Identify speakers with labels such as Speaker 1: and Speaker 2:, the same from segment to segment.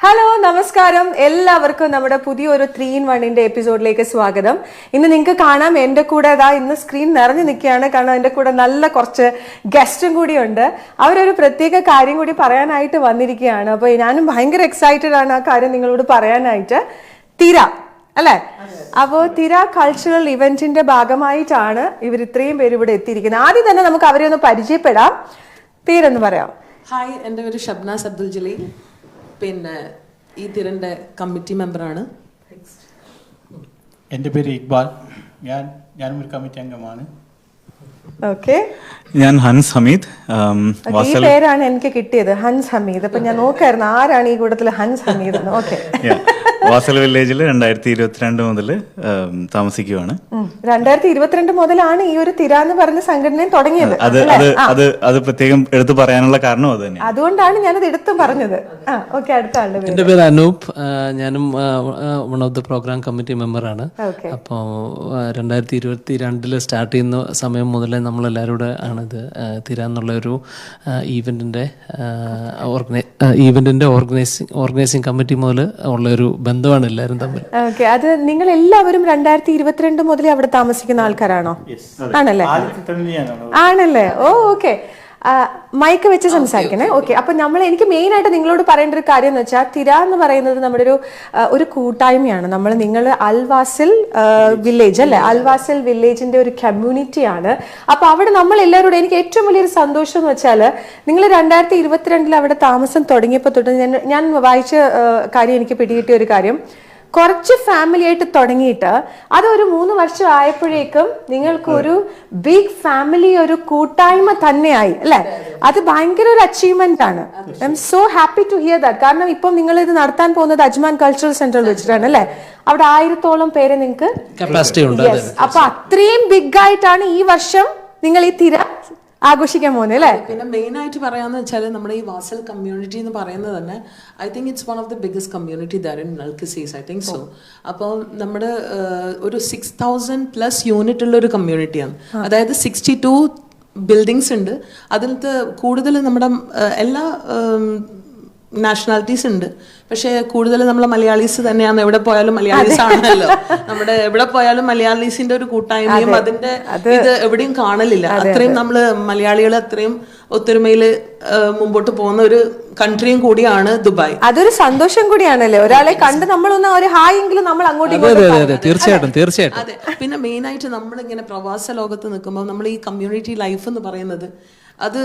Speaker 1: Hello നമസ്കാരം, എല്ലാവർക്കും നമ്മുടെ പുതിയൊരു 3-in-1 എപ്പിസോഡിലേക്ക് സ്വാഗതം. ഇന്ന് നിങ്ങൾക്ക് കാണാം എൻ്റെ കൂടെ ഇന്ന് സ്ക്രീൻ നിറഞ്ഞു നിൽക്കുകയാണ്. കാരണം എൻ്റെ കൂടെ നല്ല കുറച്ച് ഗസ്റ്റും കൂടിയുണ്ട്. അവരൊരു പ്രത്യേക കാര്യം കൂടി പറയാനായിട്ട് വന്നിരിക്കുകയാണ്. അപ്പോൾ ഞാനും ഭയങ്കര എക്സൈറ്റഡ് ആണ് ആ കാര്യം നിങ്ങളോട് പറയാനായിട്ട്. തിര അല്ലേ? അപ്പോൾ തിര കൾച്ചറൽ ഇവന്റിന്റെ ഭാഗമായിട്ടാണ് ഇവർ ഇത്രയും പേര് ഇവിടെ എത്തിയിരിക്കുന്നത്. ആദ്യം തന്നെ നമുക്ക് അവരെ ഒന്ന് പരിചയപ്പെടാം. പേരൊന്ന് പറയാം.
Speaker 2: ഹായ്, എൻ്റെ പേര് ഷബ്നാസ് അബ്ദുൽ ജലീൽ. പിന്നെ ഈ തിരൻ്റെ കമ്മിറ്റി മെമ്പറാണ്.
Speaker 3: എൻ്റെ പേര് ഇക്ബാൽ. ഞാനും ഒരു കമ്മിറ്റി അംഗമാണ്.
Speaker 1: ഓക്കെ,
Speaker 3: ഞാൻ ഹൻസ് ഹമീദ്.
Speaker 1: ഈ പേരാണ് എനിക്ക് കിട്ടിയത്, ഹൻസ് ഹമീദ്. അപ്പൊ ഞാൻ നോക്കായിരുന്നു ആരാണ് ഈ കൂട്ടത്തിൽ ഹൻസ് ഹമീദ് എന്ന്. ഓക്കെ,
Speaker 3: വാസൽ വില്ലേജിൽ 2022 മുതൽ താമസിക്കുകയാണ്.
Speaker 1: 2022 മുതലാണ് ഈ ഒരു തിര എന്ന് പറഞ്ഞ സംഘടന തുടങ്ങിയത്.
Speaker 3: അത് പ്രത്യേകം എടുത്തു പറയാനുള്ള കാരണം അത് തന്നെ.
Speaker 1: അതുകൊണ്ടാണ് ഞാനത് എടുത്തു പറഞ്ഞത്. ഓക്കെ, അടുത്ത ആളുടെ പേര്.
Speaker 4: എൻ്റെ പേര് അനൂപ്. ഞാനും one of the programme committee മെമ്പറാണ്. അപ്പോൾ 2022 സ്റ്റാർട്ട് ചെയ്യുന്ന സമയം മുതലേ നമ്മളെല്ലാവരും കൂടെ ആണിത് തിര എന്നുള്ള ഒരു ഈവെന്റിന്റെ ഓർഗനൈസിങ് കമ്മിറ്റി മുതൽ ഉള്ള ഒരു ബന്ധമാണ് എല്ലാവരും തമ്മിൽ.
Speaker 1: ഓക്കെ, അത് നിങ്ങൾ എല്ലാവരും 2022 മുതലേ അവിടെ താമസിക്കുന്ന ആൾക്കാരാണോ? ആണല്ലേ? ഓ, ഓക്കെ. മൈക്ക് വെച്ച് സംസാരിക്കണേ. ഓക്കെ, അപ്പൊ എനിക്ക് മെയിൻ ആയിട്ട് നിങ്ങളോട് പറയേണ്ട ഒരു കാര്യം എന്ന് വെച്ചാൽ തിര എന്ന് പറയുന്നത് നമ്മുടെ ഒരു കൂട്ടായ്മയാണ്. നിങ്ങൾ അൽവാസൽ വില്ലേജ് അല്ലെ? അൽവാസൽ വില്ലേജിന്റെ ഒരു കമ്മ്യൂണിറ്റിയാണ്. അപ്പൊ അവിടെ നമ്മൾ എല്ലാവരോടും എനിക്ക് ഏറ്റവും വലിയൊരു സന്തോഷം എന്ന് വെച്ചാൽ നിങ്ങൾ 2022 അവിടെ താമസം തുടങ്ങിയപ്പോൾ തൊട്ട് ഞാൻ വായിച്ച കാര്യം, എനിക്ക് പിടികിട്ടിയ ഒരു കാര്യം, കുറച്ച് ഫാമിലി ആയിട്ട് തുടങ്ങിയിട്ട് അതൊരു 3 വർഷം ആയപ്പോഴേക്കും നിങ്ങൾക്ക് ഒരു ബിഗ് ഫാമിലി, ഒരു കൂട്ടായ്മ തന്നെയായി അല്ലെ? അത് ഭയങ്കര ഒരു അച്ചീവ്മെന്റ് ആണ്. I am so happy to hear that. കാരണം ഇപ്പം നിങ്ങൾ ഇത് നടത്താൻ പോകുന്നത് അജ്മാൻ കൾച്ചറൽ സെന്ററിൽ വെച്ചിട്ടാണ് അല്ലെ? അവിടെ 1000-ഓളം പേരെ നിങ്ങൾക്ക്
Speaker 4: കപ്പാസിറ്റി ഉണ്ട്.
Speaker 1: അപ്പൊ അത്രയും ബിഗ് ആയിട്ടാണ് ഈ വർഷം നിങ്ങൾ ഈ തിര ആഘോഷിക്കാൻ പോകുന്നത് അല്ലേ?
Speaker 2: പിന്നെ മെയിൻ ആയിട്ട് പറയാന്ന് വെച്ചാൽ നമ്മുടെ ഈ വാസൽ കമ്മ്യൂണിറ്റി എന്ന് പറയുന്നത് തന്നെ I think it's one of the biggest community there in നൽക്കസീസ്. I think so. അപ്പോൾ നമ്മുടെ ഒരു 6000+ യൂണിറ്റ് ഉള്ള ഒരു കമ്മ്യൂണിറ്റിയാണ്. അതായത് 62 ബിൽഡിങ്സ് ഉണ്ട്. അതിനകത്ത് കൂടുതൽ നമ്മുടെ എല്ലാ നാഷണാലിറ്റീസ് ഉണ്ട്. പക്ഷെ കൂടുതൽ നമ്മളെ മലയാളീസ് തന്നെയാണ്. എവിടെ പോയാലും മലയാളീസ് ആണല്ലോ. നമ്മുടെ എവിടെ പോയാലും മലയാളീസിന്റെ ഒരു കൂട്ടായ്മയും അതിന്റെ ഇത് എവിടെയും കാണലില്ല. അത്രയും നമ്മള് മലയാളികൾ അത്രയും ഒത്തൊരുമയില് മുമ്പോട്ട് പോകുന്ന ഒരു കൺട്രിയും കൂടിയാണ് ദുബായ്.
Speaker 1: അതൊരു സന്തോഷം കൂടിയാണല്ലേ? ഒരാളെ കണ്ട് നമ്മളൊന്ന് ഒരു ഹായ് എങ്കിലും നമ്മൾ അങ്ങോട്ടും
Speaker 4: തീർച്ചയായിട്ടും.
Speaker 2: അതെ. പിന്നെ മെയിൻ ആയിട്ട് നമ്മളിങ്ങനെ പ്രവാസ ലോകത്ത് നിൽക്കുമ്പോൾ നമ്മൾ ഈ കമ്മ്യൂണിറ്റി ലൈഫ് എന്ന് പറയുന്നത് അത്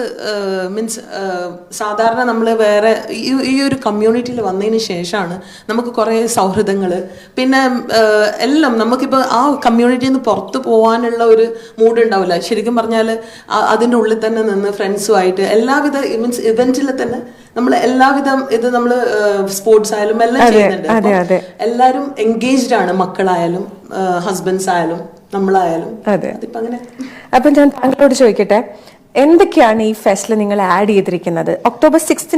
Speaker 2: മീൻസ് സാധാരണ നമ്മൾ വേറെ ഈ ഒരു കമ്മ്യൂണിറ്റിയിൽ വന്നതിന് ശേഷമാണ് നമുക്ക് കുറേ സൗഹൃദങ്ങൾ, പിന്നെ എല്ലാം നമുക്കിപ്പോൾ ആ കമ്മ്യൂണിറ്റിയിൽ നിന്ന് പുറത്ത് പോകാനുള്ള ഒരു മൂഡ് ഉണ്ടാവില്ല. ശരിക്കും പറഞ്ഞാൽ അതിൻ്റെ ഉള്ളിൽ തന്നെ നിന്ന് ഫ്രണ്ട്സുമായിട്ട് എല്ലാവിധ മീൻസ് ഇവന്റിൽ തന്നെ നമ്മൾ എല്ലാവിധം ഇത് നമ്മൾ സ്പോർട്സ് ആയാലും എല്ലാം ചെയ്യുന്നുണ്ട്. എല്ലാവരും എൻഗേജ്ഡ് ആണ്, മക്കളായാലും ഹസ്ബൻഡ്സ് ആയാലും നമ്മളായാലും. അതിപ്പോ അങ്ങനെ.
Speaker 1: അപ്പൊ ഞാൻ താങ്കളോട് ചോദിക്കട്ടെ, എന്തൊക്കെയാണ് ഈ ഫെസ്റ്റിൽ നിങ്ങൾ ആഡ് ചെയ്തിരിക്കുന്നത്? October 6th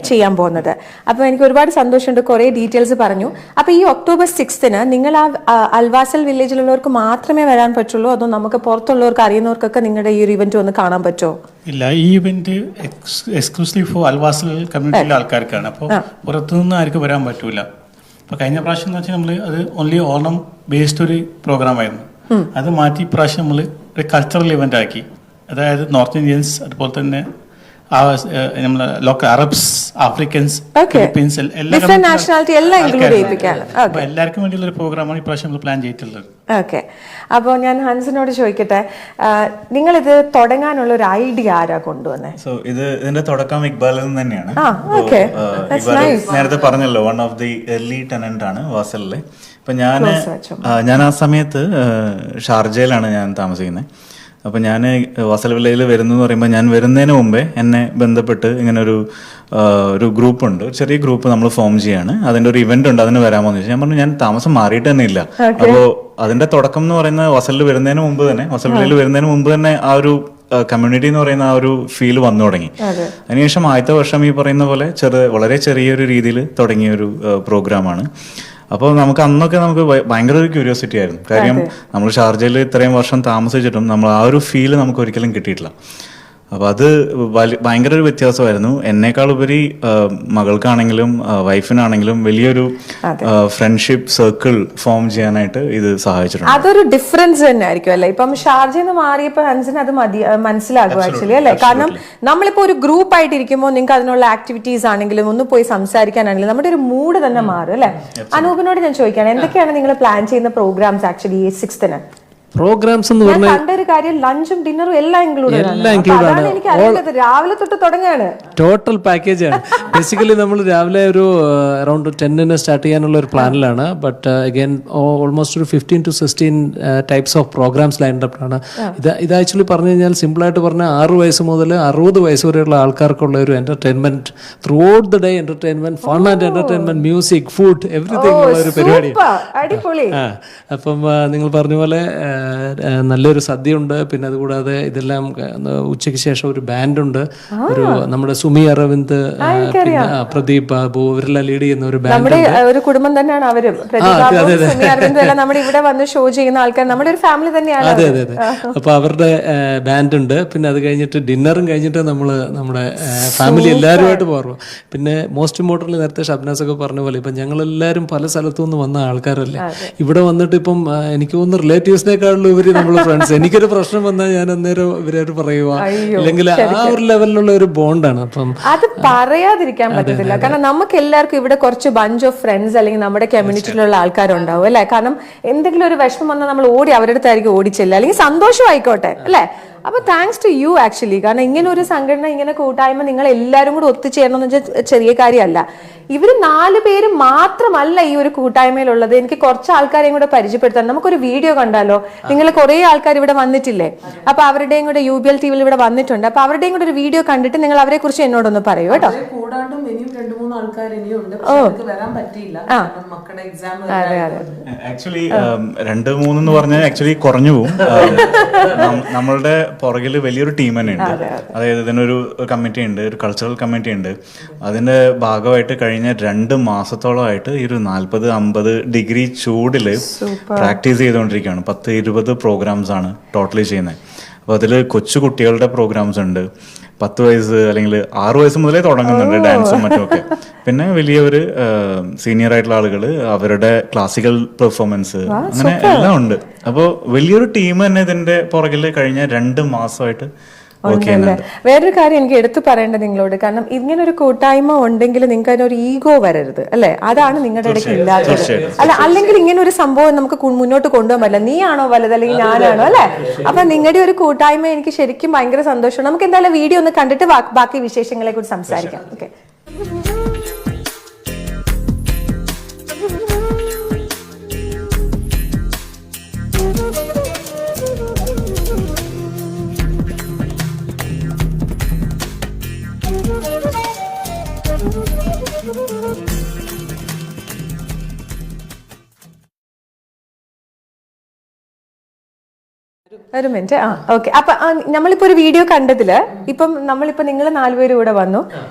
Speaker 1: ചെയ്യാൻ പോകുന്നത്. അപ്പൊ എനിക്ക് ഒരുപാട് സന്തോഷമുണ്ട്, കുറെ ഡീറ്റെയിൽസ് പറഞ്ഞു. അപ്പൊ ഈ October 6th നിങ്ങൾ ആ അൽവാസൽ വില്ലേജിലുള്ളവർക്ക് മാത്രമേ വരാൻ പറ്റുള്ളൂ, അതോ നമുക്ക് പുറത്തുള്ളവർക്ക് അറിയുന്നവർക്കൊക്കെ നിങ്ങളുടെ ഈ ഒരു ഇവന്റ് ഒന്ന് കാണാൻ പറ്റുമോ?
Speaker 3: ഇല്ല, ഈ ഇവന്റ് എക്സ്ക്ലൂസീവ് ഫോർ അൽവാസൽ കമ്മ്യൂണിറ്റിയിലെ ആൾക്കാർക്കാണ്. അപ്പോൾ പുറത്തുനിന്ന് ആർക്കും വരാൻ പറ്റൂല. അപ്പൊ കഴിഞ്ഞ പ്രാവശ്യം എന്ന് വെച്ചാൽ നമ്മൾ അത് ഓൺലി ഓണം ബേസ്ഡ് ഒരു പ്രോഗ്രാം ആയിരുന്നു. അത് മാറ്റി ഇപ്രാവശ്യം നമ്മൾ ഒരു കൾച്ചറൽ ഇവന്റ് ആക്കി. അതായത് നോർത്ത് ഇന്ത്യൻസ്, അതുപോലെ തന്നെ നമ്മളെ ലോക്കൽ അറബ്സ്, ആഫ്രിക്കൻസ്, ഫിലിപ്പീൻസ് എല്ലാവർക്കും വേണ്ടിയുള്ള ഒരു പ്രോഗ്രാമാണ് ഇപ്രാവശ്യം നമ്മൾ പ്ലാൻ ചെയ്തിട്ടുള്ളത്.
Speaker 1: ഓക്കെ, അപ്പോൾ ഞാൻ ഹൻസിനോട് ചോദിക്കട്ടെ, നിങ്ങളിത് തുടങ്ങാനുള്ള ഒരു ഐഡിയ ആരാ കൊണ്ടുവന്നേ?
Speaker 3: ഇതിന്റെ തുടക്കം ഇക്ബാലിൽ നിന്ന് തന്നെയാണ്. നേരത്തെ പറഞ്ഞല്ലോ, one of the early tenant ആണ് വാസലിലെ. അപ്പൊ ഞാൻ ആ സമയത്ത് ഷാർജയിലാണ് ഞാൻ താമസിക്കുന്നത്. അപ്പോൾ ഞാൻ വാസൽ വില്ലയിൽ വരുന്നതെന്ന് പറയുമ്പോൾ, ഞാൻ വരുന്നതിന് മുമ്പേ എന്നെ ബന്ധപ്പെട്ട് ഇങ്ങനെ ഒരു ഗ്രൂപ്പുണ്ട്, ഒരു ചെറിയ ഗ്രൂപ്പ് നമ്മൾ ഫോം ചെയ്യാണ്. അതിൻ്റെ ഒരു ഇവന്റ് ഉണ്ട്, അതിന് വരാമോ എന്ന് ചോദിച്ചു. ഞാൻ പറഞ്ഞു ഞാൻ താമസം മാറിയിട്ട് തന്നെ ഇല്ല. അപ്പോൾ അതിന്റെ തുടക്കം എന്ന് പറയുന്നത് വാസലിൽ വരുന്നതിന് മുമ്പ് തന്നെ, വാസൽ വില്ലയിൽ വരുന്നതിന് മുമ്പ് തന്നെ ആ ഒരു കമ്മ്യൂണിറ്റി എന്ന് പറയുന്ന ആ ഒരു ഫീൽ വന്നു തുടങ്ങി. അതിനുശേഷം ആദ്യത്തെ വർഷം ഈ പറയുന്ന പോലെ വളരെ ചെറിയൊരു രീതിയിൽ തുടങ്ങിയ ഒരു പ്രോഗ്രാമാണ്. അപ്പോൾ അന്നൊക്കെ നമുക്ക് ഭയങ്കര ഒരു ക്യൂരിയോസിറ്റി ആയിരുന്നു. കാര്യം നമ്മൾ ഷാർജയിൽ ഇത്രയും വർഷം താമസിച്ചിട്ടും നമ്മൾ ആ ഒരു ഫീല് നമുക്ക് ഒരിക്കലും കിട്ടിയിട്ടില്ല. അപ്പോൾ അത് ഭയങ്കര ഒരു വ്യത്യാസമായിരുന്നു. എന്നേക്കാൾ ഉപരി മകൾക്കാണെങ്കിലും വൈഫിനാണെങ്കിലും വലിയൊരു ഫ്രണ്ട്ഷിപ്പ് സർക്കിൾ ഫോം ചെയ്യാനായിട്ട് ഇത് സഹായിച്ചിട്ടുണ്ട്.
Speaker 1: അതൊരു ഡിഫറൻസ് തന്നെ ആയിരിക്കും അല്ലേ? ഇപ്പം ഷാർജയിൽ നിന്ന് മാറിയപ്പോൾ ഹൻസിന് അത് മനസ്സിലാകും ആക്ച്വലി അല്ലേ? കാരണം നമ്മളിപ്പോ ഒരു ഗ്രൂപ്പ് ആയിട്ട് ഇരിക്കുമ്പോൾ നിങ്ങൾക്ക് അതിനുള്ള ആക്ടിവിറ്റീസ് ആണെങ്കിലും ഒന്ന് പോയി സംസാരിക്കാനാണെങ്കിലും നമ്മുടെ ഒരു മൂഡ് തന്നെ മാറും അല്ലേ? അനൂപിനോട് ഞാൻ ചോദിക്കുകയാണ്, എന്തൊക്കെയാണ് നിങ്ങൾ പ്ലാൻ ചെയ്യുന്ന പ്രോഗ്രാംസ് ആക്ച്വലി 6th
Speaker 4: പ്രോഗ്രാംസ് എന്ന് പറഞ്ഞാൽ
Speaker 1: കണ്ടൊരു കാര്യം ലഞ്ചും ഡിന്നറും എല്ലാം ഇൻക്ലൂഡ് ആണ്. എനിക്ക് അറിയേണ്ടത് രാവിലെ തൊട്ട് തുടങ്ങുകയാണ്,
Speaker 4: ടോട്ടൽ പാക്കേജ് ആണ്. ബേസിക്കലി നമ്മൾ രാവിലെ ഒരു അറൌണ്ട് 10 സ്റ്റാർട്ട് ചെയ്യാനുള്ള ഒരു പ്ലാനിലാണ്. ബട്ട് അഗൈൻ ഓൾമോസ്റ്റ് ഒരു 15 to 16 ടൈപ്സ് ഓഫ് പ്രോഗ്രാംസ് ലൈൻഡപ്പ് ആണ്. ഇത് ആക്ച്വലി പറഞ്ഞു കഴിഞ്ഞാൽ സിമ്പിളായിട്ട് പറഞ്ഞാൽ 6 വയസ്സ് മുതൽ 60 വയസ്സ് വരെയുള്ള ആൾക്കാർക്കുള്ള ഒരു entertainment through out the day, entertainment, fun and entertainment, music, food, everything ഉള്ള ഒരു പരിപാടിയാണ്. അപ്പം നിങ്ങൾ പറഞ്ഞ പോലെ നല്ലൊരു സദ്യയുണ്ട്. പിന്നെ അതുകൂടാതെ ഇതെല്ലാം ഉച്ചയ്ക്ക് ശേഷം ഒരു ബാൻഡുണ്ട്, ഒരു നമ്മുടെ സുമി അരവിന്ദ്, പിന്നെ പ്രദീപ് ബാബു, ഇവരെല്ലാം ലീഡ് ചെയ്യുന്ന ഒരു ബാൻഡ്.
Speaker 1: നമ്മുടെ ഒരു കുടുംബം തന്നെയാണ് അവരും. നമ്മുടെ ഇവിടെ വന്ന് ഷോ ചെയ്യുന്ന ആൾക്കാർ നമ്മുടെ ഒരു ഫാമിലി തന്നെയാണ്.
Speaker 4: അതെ അതെ അതെ. അപ്പൊ അവരുടെ ബാൻഡ് ഉണ്ട്. പിന്നെ അത് കഴിഞ്ഞിട്ട് ഡിന്നറും കഴിഞ്ഞിട്ട് നമ്മുടെ ഫാമിലി എല്ലാവരുമായിട്ട് പോകാറുള്ളൂ. പിന്നെ മോസ്റ്റ് ഇമ്പോർട്ടൻ്റ് നേരത്തെ ഷബ്നാസ് ഒക്കെ പറഞ്ഞ പോലെ ഇപ്പം ഞങ്ങളെല്ലാവരും പല സ്ഥലത്തു നിന്ന് വന്ന ആൾക്കാരല്ലേ. ഇവിടെ വന്നിട്ട് ഇപ്പം എനിക്ക് തോന്നുന്നു റിലേറ്റീവ്സിനേക്കാളും ഇവര് നമ്മള് ഫ്രണ്ട്സ്. എനിക്കൊരു പ്രശ്നം വന്നാൽ ഞാൻ അന്നേരം ഇവരോട് പറയുക, അല്ലെങ്കിൽ ആ ഒരു ലെവലിലുള്ള ഒരു ബോണ്ടാണ്. അപ്പം
Speaker 1: അത് പറയാതിരിക്കാൻ പറ്റത്തില്ല. കാരണം നമുക്ക് എല്ലാവർക്കും ഇവിടെ കുറച്ച് ബഞ്ച് ഓഫ് ഫ്രണ്ട്സ് അല്ലെങ്കിൽ നമ്മുടെ കമ്മ്യൂണിറ്റിയിലുള്ള ആൾക്കാരുണ്ടാവും അല്ലെ? കാരണം എന്തെങ്കിലും ഒരു വിഷമം വന്നാൽ നമ്മൾ ഓടി അവരുടെ അടുത്തായിരിക്കും ഓടിച്ചില്ല, അല്ലെങ്കിൽ സന്തോഷമായിക്കോട്ടെ അല്ലെ? അപ്പൊ താങ്ക്സ് ടു യു ആക്ച്വലി. കാരണം ഇങ്ങനെ ഒരു സംഘടന, ഇങ്ങനെ കൂട്ടായ്മ നിങ്ങൾ എല്ലാവരും കൂടെ ഒത്തുചേരണം എന്ന് വെച്ചാൽ ചെറിയ കാര്യമല്ല. ഇവര് 4 പേര് മാത്രമല്ല ഈ ഒരു കൂട്ടായ്മയിലുള്ളത്. എനിക്ക് കുറച്ച് ആൾക്കാരെയും കൂടെ പരിചയപ്പെടുത്താൻ. നമുക്കൊരു വീഡിയോ കണ്ടാലോ? നിങ്ങൾ കുറെ ആൾക്കാർ ഇവിടെ വന്നിട്ടില്ലേ? അപ്പൊ അവരുടെയും കൂടെ UBL TVയിൽ ഇവിടെ വന്നിട്ടുണ്ട്. അപ്പൊ അവരുടെയും കൂടെ ഒരു വീഡിയോ കണ്ടിട്ട് നിങ്ങൾ അവരെ കുറിച്ച് എന്നോടൊന്ന് പറയൂ കേട്ടോ.
Speaker 2: കൂടാണ്ടും ഇനിയും 2-3 ആൾക്കാർ ഇനിയുണ്ട്, വരാൻ പറ്റിയില്ല, മക്കളുടെ എക്സാം.
Speaker 3: ആക്ച്വലി 2-3 എന്ന് പറഞ്ഞാൽ ആക്ച്വലി കുറഞ്ഞു പോകും. നമ്മളുടെ പുറകിൽ വലിയൊരു ടീം തന്നെ ഉണ്ട്. അതായത് ഇതിനൊരു കമ്മിറ്റി ഉണ്ട്, ഒരു കൾച്ചറൽ കമ്മിറ്റി ഉണ്ട്. അതിന്റെ ഭാഗമായിട്ട് കഴിഞ്ഞ 2 മാസത്തോളമായിട്ട് ഈ ഒരു 40-50 ഡിഗ്രി ചൂടില് പ്രാക്ടീസ് ചെയ്തുകൊണ്ടിരിക്കുകയാണ്. 10-20 പ്രോഗ്രാംസ് ആണ് ടോട്ടലി ചെയ്യുന്നത്. അപ്പോൾ അതിൽ കൊച്ചു കുട്ടികളുടെ പ്രോഗ്രാംസ് ഉണ്ട്. 10 വയസ്സ് അല്ലെങ്കിൽ 6 വയസ്സ് മുതലേ തുടങ്ങുന്നുണ്ട് ഡാൻസും മറ്റുമൊക്കെ. പിന്നെ വലിയൊരു സീനിയർ ആയിട്ടുള്ള ആളുകൾ അവരുടെ ക്ലാസിക്കൽ പെർഫോമൻസ്, അങ്ങനെ എല്ലാം ഉണ്ട്. അപ്പോൾ വലിയൊരു ടീം തന്നെ ഇതിന്റെ പുറകിൽ കഴിഞ്ഞ 2 മാസമായിട്ട്.
Speaker 1: വേറൊരു കാര്യം എനിക്ക് എടുത്തു പറയേണ്ടത് നിങ്ങളോട്, കാരണം ഇങ്ങനെ ഒരു കൂട്ടായ്മ ഉണ്ടെങ്കിൽ നിങ്ങൾക്ക് അതിനൊരു ഈഗോ വരരുത് അല്ലെ? അതാണ് നിങ്ങളുടെ ഇടയ്ക്ക് ഇല്ലാത്തത്. അല്ലെങ്കിൽ ഇങ്ങനെ ഒരു സംഭവം നമുക്ക് മുന്നോട്ട് കൊണ്ടുപോകാൻ പറ്റില്ല. നീയാണോ വലുത് അല്ലെങ്കിൽ ഞാനാണോ അല്ലെ? അപ്പൊ നിങ്ങളുടെ ഒരു കൂട്ടായ്മ എനിക്ക് ശരിക്കും ഭയങ്കര സന്തോഷമാണ്. നമുക്ക് എന്തായാലും വീഡിയോ ഒന്ന് കണ്ടിട്ട് ബാക്കി വിശേഷങ്ങളെ കുറിച്ച് സംസാരിക്കാം. ഓക്കെ. ഒരു മിനിറ്റ്. ഓക്കെ. അപ്പൊ നമ്മളിപ്പോ ഒരു വീഡിയോ കണ്ടതില് ഇപ്പം നമ്മളിപ്പോ നിങ്ങൾ 4 പേരും ഇവിടെ വന്നു.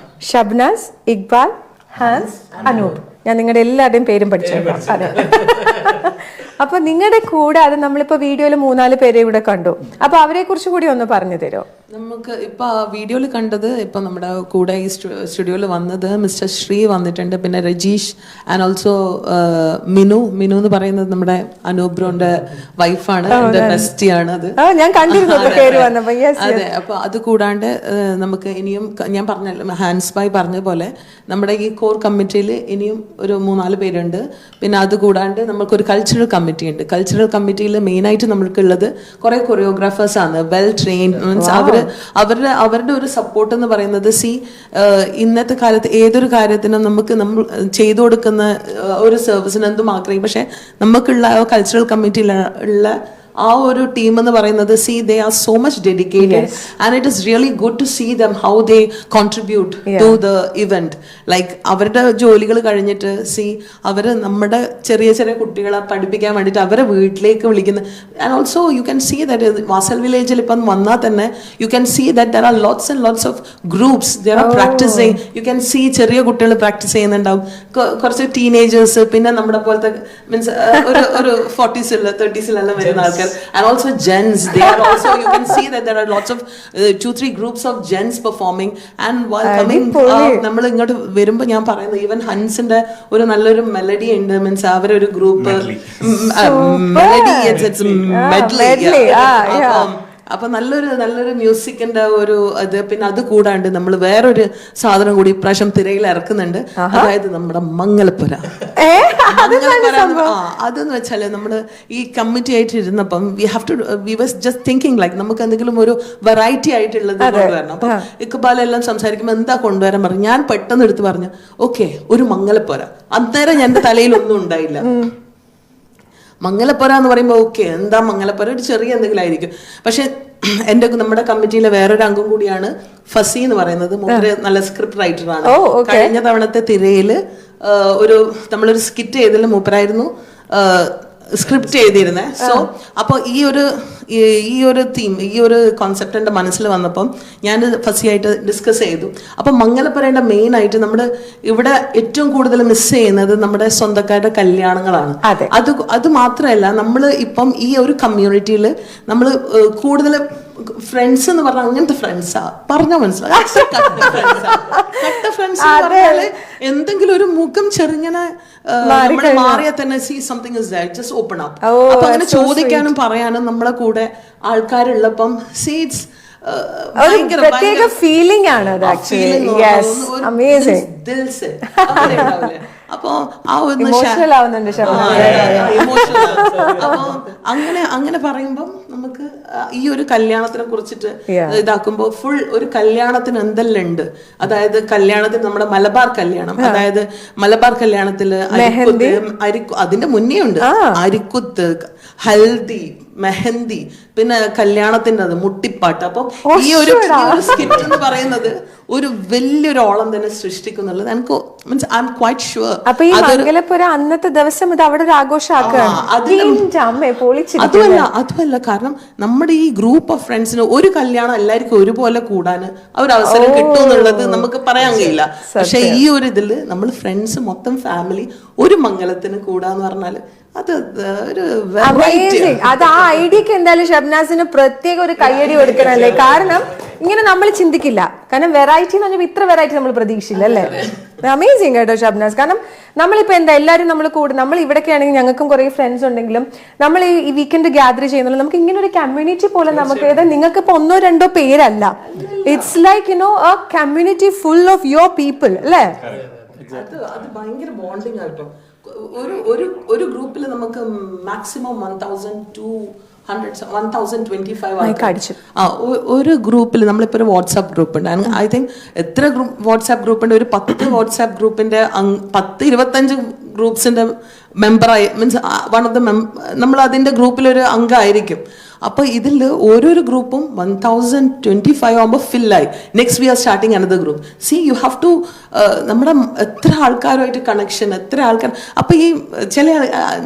Speaker 1: ഷബ്നാസ്, ഇക്ബാൽ, ഹാൻസ്, അനൂപ്. ഞാൻ നിങ്ങളുടെ എല്ലാവരുടെയും പേരും പഠിച്ചേക്കാം. അതെ. അപ്പൊ നിങ്ങളുടെ കൂടെ അത് നമ്മളിപ്പോ വീഡിയോയിൽ 3-4 പേരെ ഇവിടെ കണ്ടു. അപ്പൊ അവരെ കുറിച്ച് കൂടി ഒന്ന് പറഞ്ഞു തരുമോ?
Speaker 2: നമുക്ക് ഇപ്പൊ വീഡിയോയിൽ കണ്ടത്, ഇപ്പൊ നമ്മുടെ കൂടെ ഈ സ്റ്റുഡിയോയിൽ വന്നത് മിസ്റ്റർ ശ്രീ വന്നിട്ടുണ്ട്, പിന്നെ രജീഷ് ആൻഡ് ഓൾസോ മിനു എന്ന് പറയുന്നത് നമ്മുടെ അനൂപ് ബ്രോന്റെ വൈഫാണ്, എന്റെ ബെസ്റ്റിയാണ്. അത്
Speaker 1: ഞാൻ കണ്ടിരുന്നു.
Speaker 2: അതെ. അപ്പൊ അത് കൂടാണ്ട് നമുക്ക് ഇനിയും ഞാൻ പറഞ്ഞ ഹാൻസ് ബായ് പറഞ്ഞ പോലെ നമ്മുടെ ഈ കോർ കമ്മിറ്റിയിൽ ഇനിയും ഒരു 3-4 പേരുണ്ട്. പിന്നെ അത് കൂടാണ്ട് നമുക്കൊരു കൾച്ചറൽ കമ്മിറ്റി ഉണ്ട്. കൾച്ചറൽ കമ്മിറ്റിയിൽ മെയിനായിട്ട് നമ്മൾക്കുള്ളത് കുറെ കൊറിയോഗ്രാഫേഴ്സ് ആണ്, വെൽ ട്രെയിൻഡ്. മീൻസ് അവരുടെ ഒരു സപ്പോർട്ട് എന്ന് പറയുന്നത്, ഇന്നത്തെ കാലത്ത് ഏതൊരു കാര്യത്തിനും നമ്മൾ ചെയ്തു കൊടുക്കുന്ന ഒരു സർവീസിന് എന്തും ആഗ്രഹിക്കും. പക്ഷെ നമുക്കുള്ള കൾച്ചറൽ കമ്മിറ്റിയിലുള്ള ആ ഒരു ടീം എന്ന് പറയുന്നത്, they are so much dedicated, and it is really good to see them how they contribute to the event. Like അവരുടെ ജോലികൾ കഴിഞ്ഞിട്ട് അവര് നമ്മുടെ ചെറിയ കുട്ടികളെ പഠിപ്പിക്കാൻ വേണ്ടിയിട്ട് അവരെ വീട്ടിലേക്ക് വിളിക്കുന്ന. and also you can see that Wasl വില്ലേജിൽ ഇപ്പം വന്നാൽ തന്നെ you can see that there are lots and lots of groups they are practicing. you can see ചെറിയ കുട്ടികൾ പ്രാക്ടീസ് ചെയ്യുന്നുണ്ടാവും, കുറച്ച് ടീനേജേഴ്സ്, പിന്നെ നമ്മുടെ പോലത്തെ മീൻസ് ഒരു 40s 30s വരുന്ന ആൾക്കാർ there, and also gents. They are also, you can see that there are lots of 2-3 groups of gents performing. And while coming, നമ്മൾ ഇങ്ങോട്ട് വരുമ്പോൾ ഞാൻ പറയുന്നത് ഈവൻ ഹൻസിന്റെ ഒരു നല്ലൊരു മെലഡി ഉണ്ട്, മീൻസ് അവരൊരു ഗ്രൂപ്പ് മെലഡി, ഇറ്റ്സ് മെഡ്ലി. അപ്പൊ നല്ലൊരു മ്യൂസിക്കിന്റെ ഒരു ഇത്. പിന്നെ അത് കൂടാണ്ട് നമ്മൾ വേറൊരു സാധനം കൂടി ഇപ്രാവശ്യം തിരയിൽ ഇറക്കുന്നുണ്ട്, അതായത് നമ്മുടെ മംഗലപ്പുര. അതെന്ന് വെച്ചാല് നമ്മള് ഈ കമ്മിറ്റി ആയിട്ട് ഇരുന്നപ്പം we was just thinking like നമുക്ക് എന്തെങ്കിലും ഒരു വെറൈറ്റി ആയിട്ടുള്ളത് കൊണ്ടുവരണം. അപ്പൊ ഇക്ബാൽ എല്ലാം സംസാരിക്കുമ്പോൾ എന്താ കൊണ്ടുവരാൻ പറഞ്ഞു. ഞാൻ പെട്ടെന്ന് എടുത്ത് പറഞ്ഞു ഓക്കെ ഒരു മംഗലപ്പുര. അന്നേരം എന്റെ തലയിൽ ഒന്നും ഉണ്ടായില്ല. മംഗലപ്പുര എന്ന് പറയുമ്പോൾ ഓക്കെ എന്താ മംഗലപ്പുര, ഒരു ചെറിയ എന്തെങ്കിലും ആയിരിക്കും. പക്ഷെ നമ്മുടെ കമ്മിറ്റിയിലെ വേറൊരു അംഗം കൂടിയാണ് ഫസി എന്ന് പറയുന്നത്. മൂപ്പര് നല്ല സ്ക്രിപ്റ്റ് റൈറ്ററാണ്. കഴിഞ്ഞ തവണത്തെ തിരയില് നമ്മളൊരു സ്കിറ്റ് ചെയ്തതിൽ മൂപ്പരായിരുന്നു സ്ക്രിപ്റ്റ് ചെയ്തിരുന്നത്. സോ അപ്പോൾ ഈ ഒരു തീം, ഈ ഒരു കോൺസെപ്റ്റ് എൻ്റെ മനസ്സിൽ വന്നപ്പം ഞാൻ ഫസിയായിട്ട് ഡിസ്കസ് ചെയ്തു. അപ്പം മംഗലപ്പുരയുടെ മെയിൻ ആയിട്ട് നമ്മുടെ ഇവിടെ ഏറ്റവും കൂടുതൽ മിസ് ചെയ്യുന്നത് നമ്മുടെ സ്വന്തക്കാരുടെ കല്യാണങ്ങളാണ്. അത് മാത്രമല്ല, നമ്മൾ ഇപ്പം ഈ ഒരു കമ്മ്യൂണിറ്റിയിൽ നമ്മൾ കൂടുതൽ ഫ്രണ്ട്സ് എന്ന് പറഞ്ഞാൽ അങ്ങനത്തെ ഫ്രണ്ട്സാ പറഞ്ഞാൽ മനസ്സിലാവും. കട്ട ഫ്രണ്ട്സ് എന്തെങ്കിലും ഒരു മുഖം ചെറുങ്ങനെ മാറിയാൽ തന്നെ see something is that just open up. അപ്പൊ അങ്ങനെ ചോദിക്കാനും പറയാനും നമ്മളെ കൂടെ ആൾക്കാരുള്ളപ്പം സീറ്റ്സ്
Speaker 1: ഫീലിംഗ് ആണ്.
Speaker 2: അപ്പൊ അങ്ങനെ പറയുമ്പം നമുക്ക് ഈ ഒരു കല്യാണത്തിനെ കുറിച്ചിട്ട് ഇതാക്കുമ്പോ ഫുൾ ഒരു കല്യാണത്തിന് എന്തെല്ലാം ഉണ്ട്. അതായത് കല്യാണത്തിന് നമ്മുടെ മലബാർ കല്യാണം, അതായത് മലബാർ കല്യാണത്തില് അതിന്റെ മുന്നേ ഉണ്ട് അരിക്കുത്ത്, ഹൽദി, മെഹന്തി, പിന്നെ കല്യാണത്തിന്റെ അത് മുട്ടിപ്പാട്ട്. അപ്പൊ ഈ ഒരു സ്കിറ്റ് എന്ന് പറയുന്നത് ഒരു വലിയൊരു ഓളം തന്നെ സൃഷ്ടിക്കുന്നുള്ളത് എനിക്ക് means I M quite sure.
Speaker 1: അപ്പൊ ഈ മംഗലപ്പുര അന്നത്തെ ദിവസം ഇത് അവിടെ ഒരു ആഘോഷമാക്കുകയാണ്.
Speaker 2: അതുമല്ല, കാരണം നമ്മുടെ ഈ ഗ്രൂപ്പ് ഓഫ് ഫ്രണ്ട്സിന് ഒരു കല്യാണം എല്ലാവർക്കും ഒരുപോലെ കൂടാൻ ഒരു അവസരം കിട്ടും എന്നുള്ളത് നമുക്ക് പറയാൻ കഴിയില്ല. പക്ഷെ ഈ ഒരു ഇതില് നമ്മൾ ഫ്രണ്ട്സ് മൊത്തം ഫാമിലി ഒരു മംഗലത്തിന് കൂടാന്ന് പറഞ്ഞാല് അത്
Speaker 1: ആ ഐഡിയക്ക് എന്തായാലും ഷബ്നാസിന് പ്രത്യേക ഒരു കയ്യടി കൊടുക്കണല്ലേ. കാരണം ഇങ്ങനെ നമ്മൾ ചിന്തിക്കില്ല. കാരണം വെറൈറ്റി എന്ന് പറഞ്ഞാൽ ഇത്ര വെറൈറ്റി നമ്മൾ പ്രതീക്ഷിച്ചില്ല അല്ലേ. അമേസിങ് കേട്ടോ ഷബ്നാസ്. കാരണം നമ്മളിപ്പോ എന്താ എല്ലാവരും നമ്മൾ ഇവിടെയൊക്കെ ആണെങ്കിൽ ഞങ്ങൾക്കും കുറെ ഫ്രണ്ട്സ് ഉണ്ടെങ്കിലും നമ്മൾ ഈ വീക്കെൻഡ് ഗ്യാദർ ചെയ്യുന്നത് നമുക്ക് ഇങ്ങനെ ഒരു കമ്മ്യൂണിറ്റി പോലെ നമുക്ക് നിങ്ങൾക്ക് ഇപ്പൊ 1-2 പേരല്ല, it's like you know A community full of your people അല്ലേ.
Speaker 2: അത് ഭയങ്കര ബോണ്ടിങ് ആയിട്ടോ. ഒരു ഗ്രൂപ്പിൽ നമുക്ക് മാക്സിമം 1,025 ഒരു ഗ്രൂപ്പിൽ നമ്മളിപ്പോ ഒരു വാട്സാപ്പ് ഗ്രൂപ്പ് ഉണ്ട്. ഐ തിങ്ക് എത്ര വാട്സാപ്പ് ഗ്രൂപ്പ് ഉണ്ട്, ഒരു 10 വാട്സാപ്പ് ഗ്രൂപ്പിന്റെ 10-25 ഗ്രൂപ്പ്സിന്റെ മെമ്പറായി മീൻസ് വൺ ഓഫ് ദ നമ്മൾ അതിന്റെ ഗ്രൂപ്പിലൊരു അംഗമായിരിക്കും. അപ്പൊ ഇതിൽ ഓരോരോ ഗ്രൂപ്പും 1,025 ആകുമ്പോൾ ഫില്ലായി. Next we are starting another group. See you have to നമ്മുടെ എത്ര ആൾക്കാരുമായിട്ട് കണക്ഷൻ, എത്ര ആൾക്കാർ. അപ്പൊ ഈ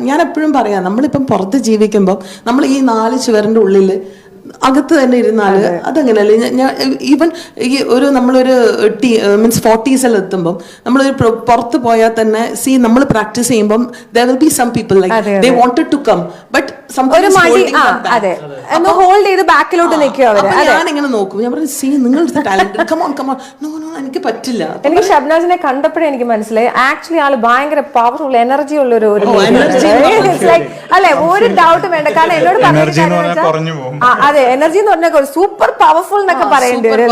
Speaker 2: ഞാൻ എപ്പോഴും പറയാം, നമ്മളിപ്പം പുറത്ത് ജീവിക്കുമ്പോൾ നമ്മൾ ഈ 4 ചുവരിന്റെ ഉള്ളിൽ അകത്ത് തന്നെ ഇരുന്നാല് അതങ്ങനെയല്ലേ. ഞാൻ ഈവൻ ഈ നമ്മളൊരു മീൻസ് 40s എത്തുമ്പോൾ നമ്മളൊരു പുറത്ത് പോയാൽ തന്നെ നമ്മൾ പ്രാക്ടീസ് ചെയ്യുമ്പോൾ there will be some people like they wanted to come but something is holding them back.
Speaker 1: Hold ചെയ്ത് ബാക്കിലോട്ട് നിൽക്കുക അവര്.
Speaker 2: ഞാൻ ഇങ്ങനെ നോക്കും, ഞാൻ പറഞ്ഞു സീ നിങ്ങൾ ടാലന്റഡ്, കം ഓൺ നോ എനിക്ക് പറ്റില്ല.
Speaker 1: എനിക്ക് ഷബ്നാസിനെ കണ്ടപ്പോഴേ എനിക്ക് മനസ്സിലായി ആക്ച്വലി ആള് ഭയങ്കര പവർഫുൾ എനർജി ഉള്ള ഒരു അല്ലെ. ഒരു ഡൗട്ട് വേണ്ട. കാരണം എന്നോട് അതെ എനർജി എന്ന് പറഞ്ഞാൽ സൂപ്പർ പവർഫുൾ എന്നൊക്കെ പറയേണ്ടി വരും.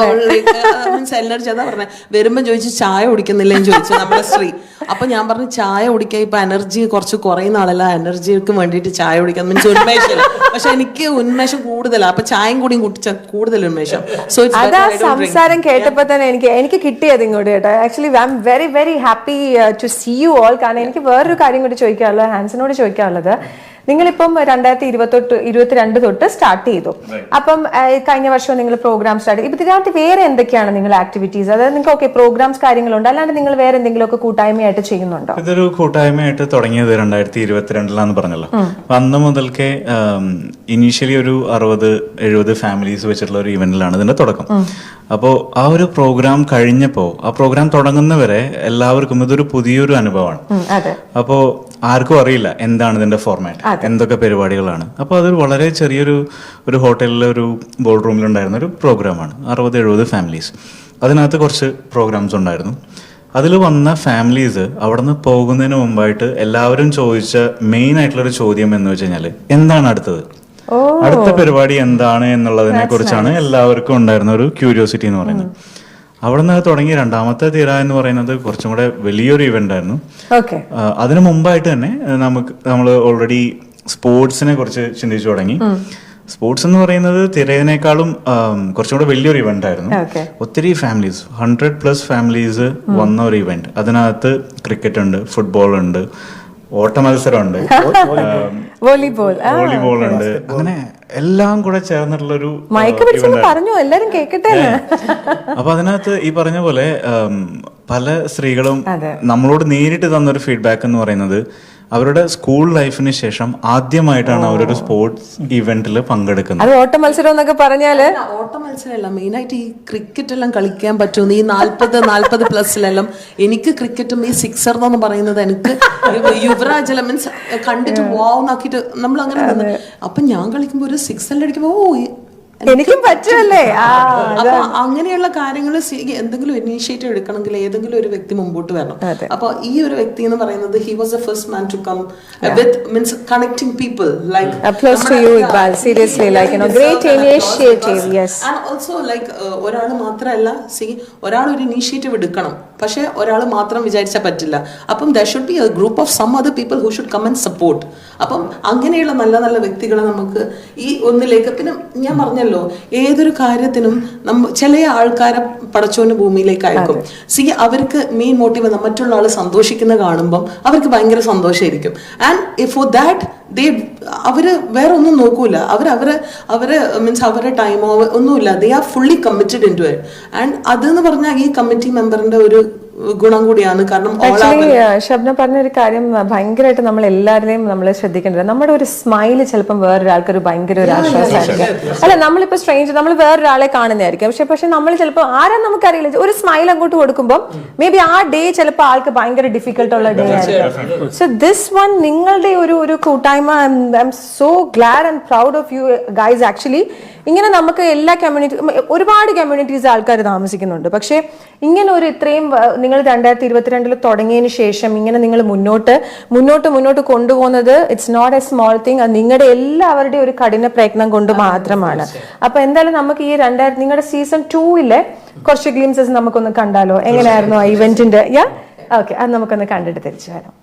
Speaker 2: എനർജി അതാ പറഞ്ഞ. വരുമ്പോ ചോദിച്ചു ചായ കുടിക്കുന്നില്ലെന്ന് ചോദിച്ചു നമ്മുടെ ശ്രീ. അപ്പൊ ഞാൻ പറഞ്ഞു ചായ കുടിക്കാൻ ഇപ്പൊ എനർജി കുറച്ച് കുറയുന്ന ആളല്ല, എനർജിക്ക് വേണ്ടിയിട്ട് ചായ കുടിക്കാൻ മീൻസ് ഉന്മേഷം. പക്ഷെ എനിക്ക് ഉന്മേഷം കൂടുതലാണ്. അപ്പൊ ചായയും കൂടിയും കുടിച്ച കൂടുതൽ ഉന്മേഷം. സോ
Speaker 1: അതാ സംസാരം കേട്ടപ്പോ തന്നെ എനിക്ക് കിട്ടിയത് ഇങ്ങോട്ട് കേട്ടോ. Actually I am very very happy to see you all. കാരണം എനിക്ക് വേറൊരു കാര്യം കൂടി ചോദിക്കാനുള്ളത്, ഹാൻസിനോട് ചോദിക്കാനുള്ളത്, നിങ്ങളിപ്പം 2022 തൊട്ട് സ്റ്റാർട്ട് ചെയ്തു. അപ്പം കഴിഞ്ഞ വർഷം നിങ്ങൾ പ്രോഗ്രാം സ്റ്റാർട്ട് ചെയ്തു. ഇതിനകത്ത് വേറെ എന്തൊക്കെയാണ് നിങ്ങൾ ആക്ടിവിറ്റീസ്? അതായത് നിങ്ങൾക്ക് പ്രോഗ്രാംസ് കാര്യങ്ങളുണ്ട്, അല്ലാണ്ട് നിങ്ങൾ വേറെ എന്തെങ്കിലുമൊക്കെ കൂട്ടായ്മയായിട്ട് ചെയ്യുന്നുണ്ടോ?
Speaker 3: ഇതൊരു കൂട്ടായ്മയായിട്ട് തുടങ്ങിയത് 2022 പറഞ്ഞല്ലോ. അന്ന് മുതൽക്കേ ഇനീഷ്യലി ഒരു 60-70 ഫാമിലീസ് വെച്ചിട്ടുള്ള ഒരു ഇവന്റിലാണ് ഇതിന്റെ തുടക്കം. അപ്പോൾ ആ ഒരു പ്രോഗ്രാം കഴിഞ്ഞപ്പോൾ, ആ പ്രോഗ്രാം തുടങ്ങുന്നവരെ എല്ലാവർക്കും ഇതൊരു പുതിയൊരു അനുഭവമാണ്. അപ്പോൾ ആർക്കും അറിയില്ല എന്താണ് ഇതിന്റെ ഫോർമാറ്റ്, എന്തൊക്കെ പരിപാടികളാണ്. അപ്പോൾ അതൊരു വളരെ ചെറിയൊരു ഹോട്ടലിലെ ഒരു ബോൾ റൂമിലുണ്ടായിരുന്ന ഒരു പ്രോഗ്രാമാണ്. 60-70 ഫാമിലീസ്. അതിനകത്ത് കുറച്ച് പ്രോഗ്രാംസ് ഉണ്ടായിരുന്നു. അതിൽ വന്ന ഫാമിലീസ് അവിടെ നിന്ന് പോകുന്നതിന് മുമ്പായിട്ട് എല്ലാവരും ചോദിച്ച മെയിൻ ആയിട്ടുള്ളൊരു ചോദ്യം എന്ന് വെച്ച് കഴിഞ്ഞാൽ എന്താണ് അടുത്തത്, അടുത്ത പരിപാടി എന്താണ് എന്നുള്ളതിനെ കുറിച്ചാണ് എല്ലാവർക്കും ഉണ്ടായിരുന്ന ഒരു ക്യൂരിയോസിറ്റി എന്ന് പറയുന്നത്. അവിടെ നിന്ന് തുടങ്ങി രണ്ടാമത്തെ തിര എന്ന് പറയുന്നത് കുറച്ചും കൂടെ വലിയൊരു ഇവന്റ് ആയിരുന്നു. അതിനു മുമ്പായിട്ട് തന്നെ നമ്മൾ ഓൾറെഡി സ്പോർട്സിനെ കുറിച്ച് ചിന്തിച്ചു തുടങ്ങി. സ്പോർട്സ് എന്ന് പറയുന്നത് തിരയേക്കാളും കുറച്ചും കൂടെ വലിയൊരു ഇവന്റ് ആയിരുന്നു. ഒത്തിരി ഫാമിലീസ്, 100+ ഫാമിലീസ് വന്ന ഒരു ഇവന്റ്. അതിനകത്ത് ക്രിക്കറ്റ് ഉണ്ട്, ഫുട്ബോൾ ഉണ്ട്, ഓട്ട മത്സരമുണ്ട്, വോളിബോൾ ഉണ്ട്, അങ്ങനെ എല്ലാം കൂടെ ചേർന്നിട്ടുള്ളൊരു
Speaker 1: പറഞ്ഞു എല്ലാരും കേക്കട്ടെ.
Speaker 3: അപ്പൊ അതിനകത്ത് ഈ പറഞ്ഞ പോലെ പല സ്ത്രീകളും നമ്മളോട് നേരിട്ട് തന്നൊരു ഫീഡ്ബാക്ക് എന്ന് പറയുന്നത് അവരുടെ സ്കൂൾ ലൈഫിന് ശേഷം ആദ്യമായിട്ടാണ് അവരൊരു സ്പോർട്സ് ഇവന്റിൽ പങ്കെടുക്കുന്നത്.
Speaker 1: അത് ഓട്ട മത്സരം എന്നൊക്കെ പറഞ്ഞാല്
Speaker 2: ഓട്ട മത്സരമല്ല, മെയിനായിട്ട് ഈ ക്രിക്കറ്റ് എല്ലാം കളിക്കാൻ പറ്റും. ഈ 40+ എനിക്ക് ക്രിക്കറ്റും ഈ സിക്സർ എന്ന് പറയുന്നത് എനിക്ക് യുവരാജ് എല്ലാം മീൻസ് കണ്ടിട്ട് വാവുന്നാക്കിയിട്ട് നമ്മൾ അങ്ങനെ. അപ്പൊ ഞാൻ കളിക്കുമ്പോ ഒരു 6 അടിക്കുമ്പോ
Speaker 1: എനിക്കും പറ്റുമല്ലേ.
Speaker 2: അപ്പൊ അങ്ങനെയുള്ള കാര്യങ്ങൾ എന്തെങ്കിലും ഇനീഷ്യേറ്റീവ് എടുക്കണമെങ്കിൽ ഏതെങ്കിലും ഒരു വ്യക്തി മുമ്പോട്ട് വരണം. അപ്പൊ ഈ ഒരു വ്യക്തി എന്ന് പറയുന്നത് he was the first man to come with means connecting people like
Speaker 1: applause to you Iqbal, seriously, like you know, great initiative. Yes,
Speaker 2: and also like ഒരാൾ മാത്രമല്ല, ഒരാൾ ഒരു ഇനീഷ്യേറ്റീവ് എടുക്കണം, പക്ഷെ ഒരാൾ മാത്രം വിചാരിച്ചാൽ പറ്റില്ല. അപ്പം there should be a group of some other people who should come and support. അപ്പം അങ്ങനെയുള്ള നല്ല നല്ല വ്യക്തികളെ നമുക്ക് ഈ ഒന്നിലേക്ക്. പിന്നെ ഞാൻ പറഞ്ഞല്ലോ, ഏതൊരു കാര്യത്തിനും ചില ആൾക്കാരെ പടച്ചോന്റെ ഭൂമിയിലേക്ക് അയക്കും. അവർക്ക് മെയിൻ മോട്ടീവ് മറ്റുള്ള ആൾ സന്തോഷിക്കുന്ന കാണുമ്പോൾ അവർക്ക് ഭയങ്കര സന്തോഷമായിരിക്കും. ആൻഡ് ഫോർ ദാറ്റ് അവര് വേറെ ഒന്നും നോക്കൂല. അവര് മീൻസ് അവരുടെ ടൈമോ ഒന്നുമില്ല. They are fully committed into it. And അതെന്ന് പറഞ്ഞാൽ ഈ കമ്മിറ്റി മെമ്പറിന്റെ ഒരു ഗുണം കൂടിയാണ്. കാരണം
Speaker 1: ഷബ്ന പറഞ്ഞൊരു കാര്യം ഭയങ്കരമായിട്ട് നമ്മൾ എല്ലാവരെയും നമ്മൾ ശ്രദ്ധിക്കേണ്ടത്, നമ്മുടെ ഒരു സ്മൈല് ചിലപ്പം വേറൊരാൾക്ക് ഒരു ഭയങ്കര ഒരു ആശ്വാസമായിരിക്കും. അല്ല, നമ്മളിപ്പോ സ്ട്രേഞ്ചർ, നമ്മൾ വേറൊരാളെ കാണുന്നതായിരിക്കും, പക്ഷെ നമ്മൾ ചിലപ്പോൾ ആരാ നമുക്കറിയില്ല, ഒരു സ്മൈൽ അങ്ങോട്ട് കൊടുക്കുമ്പോൾ മേ ബി ആ ഡേ ചിലപ്പോൾ ആൾക്ക് ഭയങ്കര ഡിഫിക്കൽട്ട് ഉള്ള ഡേ ആയിരിക്കും. സോ ദിസ് വൺ നിങ്ങളുടെ ഒരു കൂട്ടായ്മ, I am so GLAAD and proud of you guys. Actually ഇങ്ങനെ നമുക്ക് എല്ലാ ഒരുപാട് കമ്മ്യൂണിറ്റീസ് ആൾക്കാർ താമസിക്കുന്നുണ്ട്, പക്ഷെ ഇങ്ങനെ ഒരു ഇത്രയും നിങ്ങൾ 2022 തുടങ്ങിയതിന് ശേഷം ഇങ്ങനെ നിങ്ങൾ മുന്നോട്ട് കൊണ്ടുപോകുന്നത് it's not a small thing. അത് നിങ്ങളുടെ എല്ലാവരുടെയും ഒരു കഠിന പ്രയത്നം കൊണ്ട് മാത്രമാണ്. അപ്പൊ എന്തായാലും നമുക്ക് ഈ നിങ്ങളുടെ സീസൺ 2 കുറച്ച് ഗ്ലിംസസ് നമുക്കൊന്ന് കണ്ടാലോ? എങ്ങനെയായിരുന്നു ആ ഇവന്റിന്റെ? ഓക്കെ, അത് നമുക്കൊന്ന് കണ്ടിട്ട് തിരിച്ചു വരാം.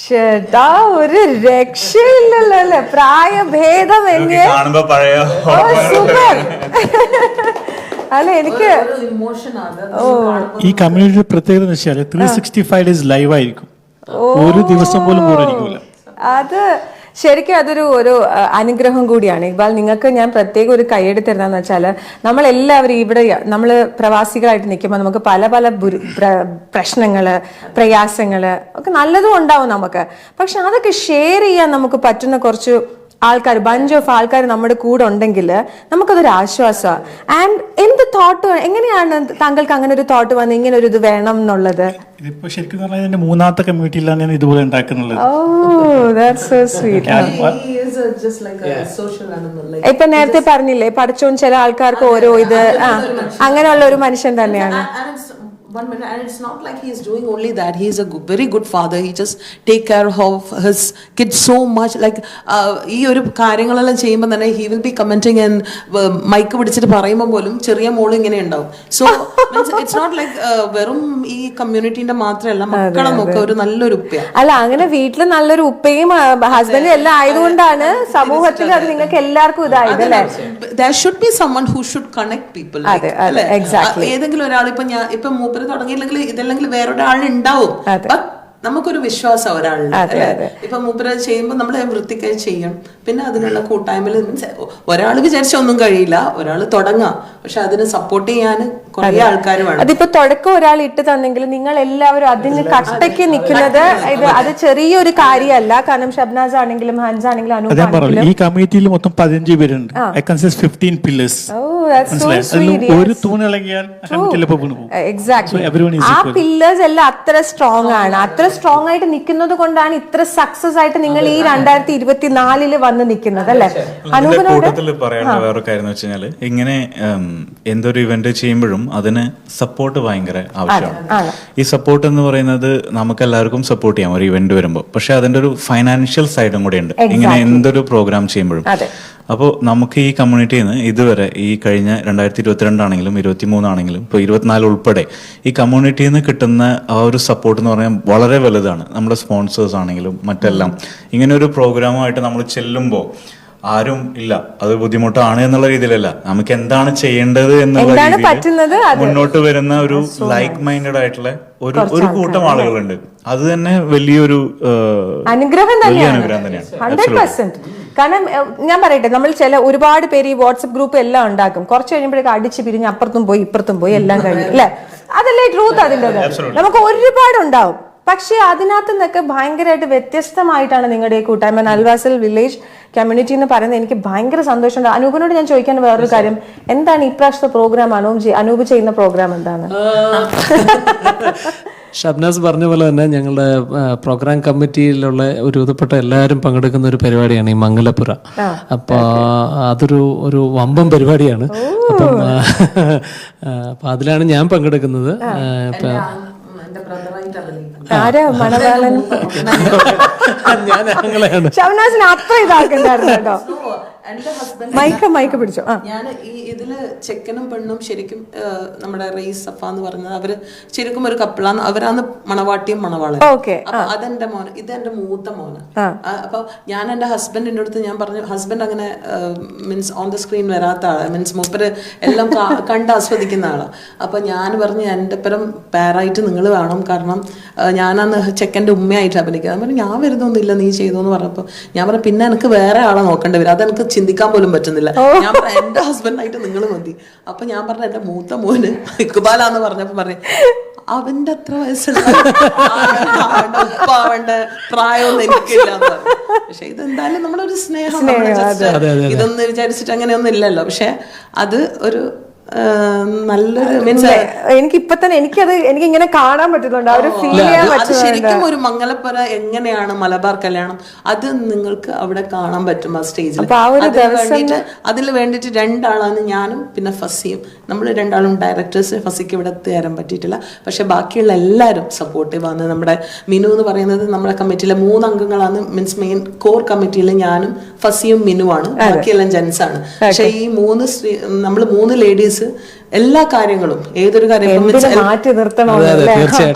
Speaker 1: ചേട്ടാ, ഒരു രക്ഷയില്ലല്ലോ അല്ലേ, പ്രായഭേദം എന്നെ സൂപ്പർ അല്ല. എനിക്ക്
Speaker 5: ഈ കമ്മ്യൂണിറ്റി പ്രത്യേകത എന്ന് വെച്ചാൽ 365 ഡേയ്സ് ലൈവ് ആയിരിക്കും, ഒരു ദിവസം പോലും ബോറടിക്കൂല.
Speaker 1: അത് ശരിക്കും ഒരു അനുഗ്രഹം കൂടിയാണ് ഇക്ബാൽ. നിങ്ങൾക്ക് ഞാൻ പ്രത്യേകം ഒരു കൈയെടുത്ത് തരുന്നതെന്ന് വെച്ചാൽ, നമ്മളെല്ലാവരും ഇവിടെ നമ്മൾ പ്രവാസികളായിട്ട് നിൽക്കുമ്പോൾ നമുക്ക് പല പല പ്രശ്നങ്ങള്, പ്രയാസങ്ങള് ഒക്കെ നല്ലതും ഉണ്ടാവും നമുക്ക്. പക്ഷെ അതൊക്കെ ഷെയർ ചെയ്യാൻ നമുക്ക് പറ്റുന്ന കുറച്ച് ആൾക്കാർ, ബഞ്ച് ഓഫ് ആൾക്കാർ നമ്മുടെ കൂടെ ഉണ്ടെങ്കിൽ നമുക്കതൊരു ആശ്വാസമാണ്. ആൻഡ് എന്ത് തോട്ട്, എങ്ങനെയാണ് താങ്കൾക്ക് അങ്ങനെ ഒരു തോട്ട് വന്ന് ഇങ്ങനെ ഒരു ഇത് വേണം എന്നുള്ളത്?
Speaker 5: ഇതിപ്പോ ശരിക്കും പറഞ്ഞാൽ എന്റെ മൂന്നാമത്തെ കമ്മ്യൂണിറ്റിയിലാണ് ഞാൻ ഇതുപോലെ ഉണ്ടാക്കുന്നുള്ളത്.
Speaker 1: ഇപ്പൊ നേരത്തെ പറഞ്ഞില്ലേ, പഠിച്ചോൻ ചില ആൾക്കാർക്ക് ഓരോ ഇത് അങ്ങനെയുള്ള ഒരു മനുഷ്യൻ തന്നെയാണ്.
Speaker 2: One minute, and it's not like he is doing only that. He is a very good father. He just take care of his kids so much. Like ഈ ഒരു കാര്യങ്ങളെല്ലാം ചെയ്യുമ്പോൾ തന്നെ he will be commenting and mic പിടിച്ചിട്ട് പറയുമ്പോൾ പോലും ചെറിയ മോള് ഇങ്ങനെ ഉണ്ടാവും. So it's not like വെറും ഈ കമ്മ്യൂണിറ്റിന്റെ മാത്രമല്ല, മക്കളെ നോക്കുക ഒരു നല്ലൊരു ഉപ്പയാണ്.
Speaker 1: അല്ല, അങ്ങനെ വീട്ടിൽ നല്ലൊരു ഉപ്പയും ഹസ്ബൻഡും എല്ലാം ആയതുകൊണ്ടാണ് സമൂഹത്തിൽ അത് നിങ്ങൾക്ക് എല്ലാവർക്കും ഇതായത് അല്ലേ?
Speaker 2: There should be someone who should connect people. ഏതെങ്കിലും ഒരാൾ ഇപ്പൊ മൂപ്പര് തുടങ്ങിയില്ലെങ്കിൽ ഇതല്ലെങ്കിൽ വേറൊരാളുണ്ടാവും. നമുക്കൊരു വിശ്വാസം ഒരാളുണ്ട്. ഇപ്പൊ മൂപ്പര് ചെയ്യുമ്പോൾ നമ്മൾ വൃത്തിക്കായി ചെയ്യണം. പിന്നെ അതിനുള്ള കൂട്ടായ്മയിൽ ഒരാൾ വിചാരിച്ചൊന്നും കഴിയില്ല, ഒരാൾ തുടങ്ങാം, പക്ഷെ അതിന് സപ്പോർട്ട് ചെയ്യാൻ കുറെ ആൾക്കാർ വേണം.
Speaker 1: അതിപ്പോ തുടക്കം ഒരാൾ ഇട്ട് തന്നെങ്കിൽ നിങ്ങൾ എല്ലാവരും അതിന് കട്ടയ്ക്ക് നിൽക്കുന്നത് അത് ചെറിയൊരു കാര്യമല്ല. കാരണം ഷബ്നാസ് ആണെങ്കിലും ഹൻസ് ആണെങ്കിലും
Speaker 5: ഈ കമ്മിറ്റിയിൽ മൊത്തം 15 പേരുണ്ട്. I consist 15 pillars. ഒരു തൂണിളകിയാൽ
Speaker 1: ആ പില്ലേഴ്സ് എല്ലാം അത്ര സ്ട്രോങ് ആണ്. അത്ര സ്ട്രോങ് ആയിട്ട് നിൽക്കുന്നത് കൊണ്ടാണ് ഇത്ര സക്സസ് ആയിട്ട് നിങ്ങൾ ഈ 2024 വന്ന് നിൽക്കുന്നത് അല്ലെ?
Speaker 3: കൂട്ടത്തിൽ പറയാനുള്ള വേറെ കാര്യം എന്ന് വെച്ചാല്, ഇങ്ങനെ എന്തൊരു ഇവന്റ് ചെയ്യുമ്പോഴും അതിന് സപ്പോർട്ട് ഭയങ്കര ആവശ്യമാണ്. ഈ സപ്പോർട്ട് എന്ന് പറയുന്നത് നമുക്ക് എല്ലാവർക്കും സപ്പോർട്ട് ചെയ്യാം ഒരു ഇവന്റ് വരുമ്പോൾ, പക്ഷെ അതിന്റെ ഒരു ഫൈനാൻഷ്യൽ സൈഡും കൂടെ ഉണ്ട് ഇങ്ങനെ എന്തൊരു പ്രോഗ്രാം ചെയ്യുമ്പോഴും. അപ്പോൾ നമുക്ക് ഈ കമ്മ്യൂണിറ്റിയിൽ നിന്ന് ഇതുവരെ ഈ കഴിഞ്ഞ 2022 ആണെങ്കിലും 23 ആണെങ്കിലും ഇപ്പോൾ 24 ഉൾപ്പെടെ ഈ കമ്മ്യൂണിറ്റിയിൽ നിന്ന് കിട്ടുന്ന ആ ഒരു സപ്പോർട്ട് എന്ന് പറഞ്ഞാൽ വളരെ വലുതാണ്. നമ്മുടെ സ്പോൺസേഴ്സ് ആണെങ്കിലും മറ്റെല്ലാം ഇങ്ങനെ ഒരു പ്രോഗ്രാമായിട്ട് നമ്മൾ ചെല്ലുമ്പോൾ ആരും ഇല്ല, അത് ബുദ്ധിമുട്ടാണ് എന്നുള്ള രീതിയിലല്ല, നമുക്ക് എന്താണ് ചെയ്യേണ്ടത് എന്നുള്ള രീതിയിൽ മുന്നോട്ട് വരുന്ന ഒരു ലൈക്ക് മൈൻഡഡ് ആയിട്ടുള്ള ഒരു കൂട്ടം ആളുകളുണ്ട്. അത് തന്നെ വലിയൊരു
Speaker 1: അനുഗ്രഹം തന്നെയാണ്. 100%. കാരണം ഞാൻ പറയട്ടെ, നമ്മൾ ഒരുപാട് പേര് ഈ വാട്സപ്പ് ഗ്രൂപ്പ് എല്ലാം ഉണ്ടാക്കും, കുറച്ച് കഴിയുമ്പോഴേക്കും അടിച്ച് പിരിഞ്ഞ് അപ്പുറത്തും പോയി ഇപ്പുറത്തും പോയി എല്ലാം കഴിയും അല്ലെ? അതല്ലേ ട്രൂത്ത്? അതിൻ്റെ നമുക്ക് ഒരുപാടുണ്ടാവും. പക്ഷെ അതിനകത്ത് നിന്നൊക്കെ ഭയങ്കരമായിട്ട് വ്യത്യസ്തമായിട്ടാണ് നിങ്ങളുടെ ഈ കൂട്ടായ്മ അൽവാസൽ വില്ലേജ് കമ്മ്യൂണിറ്റി എന്ന് പറയുന്നത്. എനിക്ക് ഭയങ്കര സന്തോഷമുണ്ട്. അനൂപിനോട് ഞാൻ ചോദിക്കാൻ വേറൊരു കാര്യം, എന്താണ് ഇപ്രാവശ്യത്തെ പ്രോഗ്രാം? അനൂപ് ചെയ്യുന്ന പ്രോഗ്രാം എന്താണ്?
Speaker 4: ഷബ്നാസ് പറഞ്ഞ പോലെ തന്നെ ഞങ്ങളുടെ പ്രോഗ്രാം കമ്മിറ്റിയിലുള്ള ഒരുവിധപ്പെട്ട എല്ലാവരും പങ്കെടുക്കുന്ന ഒരു പരിപാടിയാണ് ഈ മംഗലപ്പുര. അപ്പോൾ അതൊരു വമ്പൻ പരിപാടിയാണ്. അപ്പം അതിലാണ് ഞാൻ പങ്കെടുക്കുന്നത്.
Speaker 1: ഷബ്നാസിന് അത്ര ഇതാക്കണ്ടായിരുന്നു കേട്ടോ. മൈക്ക് പിടിച്ചോ.
Speaker 2: ഞാൻ ഈ ഇതില് ചെക്കനും പെണ്ണും ശരിക്കും നമ്മുടെ റെയ്സ് സഫ എന്ന് പറഞ്ഞത് അവര് ശരിക്കും ഒരു കപ്പിളാണ്. അവരാണ് മണവാട്ടിയും മണവാളൻ. അപ്പൊ അതെന്റെ മോന്, ഇത് എന്റെ മൂത്ത മോന്. അപ്പൊ ഞാൻ എന്റെ ഹസ്ബൻഡിന്റെ അടുത്ത് ഞാൻ പറഞ്ഞു, ഹസ്ബൻഡ് അങ്ങനെ മീൻസ് ഓൺ ദ സ്ക്രീൻ വരാത്ത ആളാണ്, മീൻസ് മൂപ്പര് എല്ലാം കണ്ട് ആസ്വദിക്കുന്ന ആളാണ്. അപ്പൊ ഞാൻ പറഞ്ഞു എന്റെ പരം പേരായിട്ട് നിങ്ങൾ വേണം, കാരണം ഞാനന്ന് ചെക്കൻ്റെ ഉമ്മയായിട്ട് അഭിനയിക്കുക. ഞാൻ പറഞ്ഞു ഞാൻ വരുന്നൊന്നുമില്ല, നീ ചെയ്തു എന്ന് പറഞ്ഞപ്പോൾ ഞാൻ പറഞ്ഞു പിന്നെ എനിക്ക് വേറെ ആളെ നോക്കേണ്ടി വരും, അതെനിക്ക് ചിന്തിക്കാൻ പോലും പറ്റുന്നില്ല. ഞാൻ പറഞ്ഞു എന്റെ ഹസ്ബൻഡായിട്ട് നിങ്ങൾ മതി. അപ്പൊ ഞാൻ പറഞ്ഞു എന്റെ മൂത്ത മോന് ഇക്ബാലാന്ന് പറഞ്ഞപ്പോ പറഞ്ഞു അവന്റെ അത്ര വയസ്സുള്ള അവന്റെ പ്രായമൊന്നും എനിക്കില്ല എന്ന് പറഞ്ഞു. പക്ഷെ ഇതെന്തായാലും നമ്മുടെ ഒരു സ്നേഹം, ഇതൊന്നും വിചാരിച്ചിട്ട് അങ്ങനെയൊന്നും ഇല്ലല്ലോ. പക്ഷെ അത് ഒരു നല്ലൊരു മീൻസ്
Speaker 1: എനിക്ക് ഇപ്പൊ തന്നെ എനിക്ക് ഇങ്ങനെ കാണാൻ പറ്റുന്നുണ്ട്, ആ ഒരു ഫീൽ ചെയ്യാൻ പറ്റും.
Speaker 2: ശരിക്കും ഒരു മംഗലപ്പുര എങ്ങനെയാണ് മലബാർ കല്യാണം അത് നിങ്ങൾക്ക് അവിടെ കാണാൻ പറ്റും ആ സ്റ്റേജിൽ. അതിൽ വേണ്ടിയിട്ട് 2 ആളാണ് ഞാനും പിന്നെ ഫസിയും. നമ്മൾ 2 ആളും ഡയറക്ടേഴ്സ്. ഫസിക്ക് ഇവിടെ എത്തിയാൻ പറ്റിയിട്ടില്ല, പക്ഷെ ബാക്കിയുള്ള എല്ലാവരും സപ്പോർട്ടീവ് ആണ്. നമ്മുടെ മിനു എന്ന് പറയുന്നത് നമ്മുടെ കമ്മിറ്റിയിലെ 3 അംഗങ്ങളാണ്. മീൻസ് മെയിൻ കോർ കമ്മിറ്റിയിൽ ഞാനും ഫസിയും മിനുവാണ്, ബാക്കിയെല്ലാം ജെൻസ് ആണ്. പക്ഷെ ഈ 3 നമ്മൾ 3 ലേഡീസ് എല്ലാ കാര്യങ്ങളും ഏതൊരു കാര്യം
Speaker 1: മാറ്റി നിർത്തണം.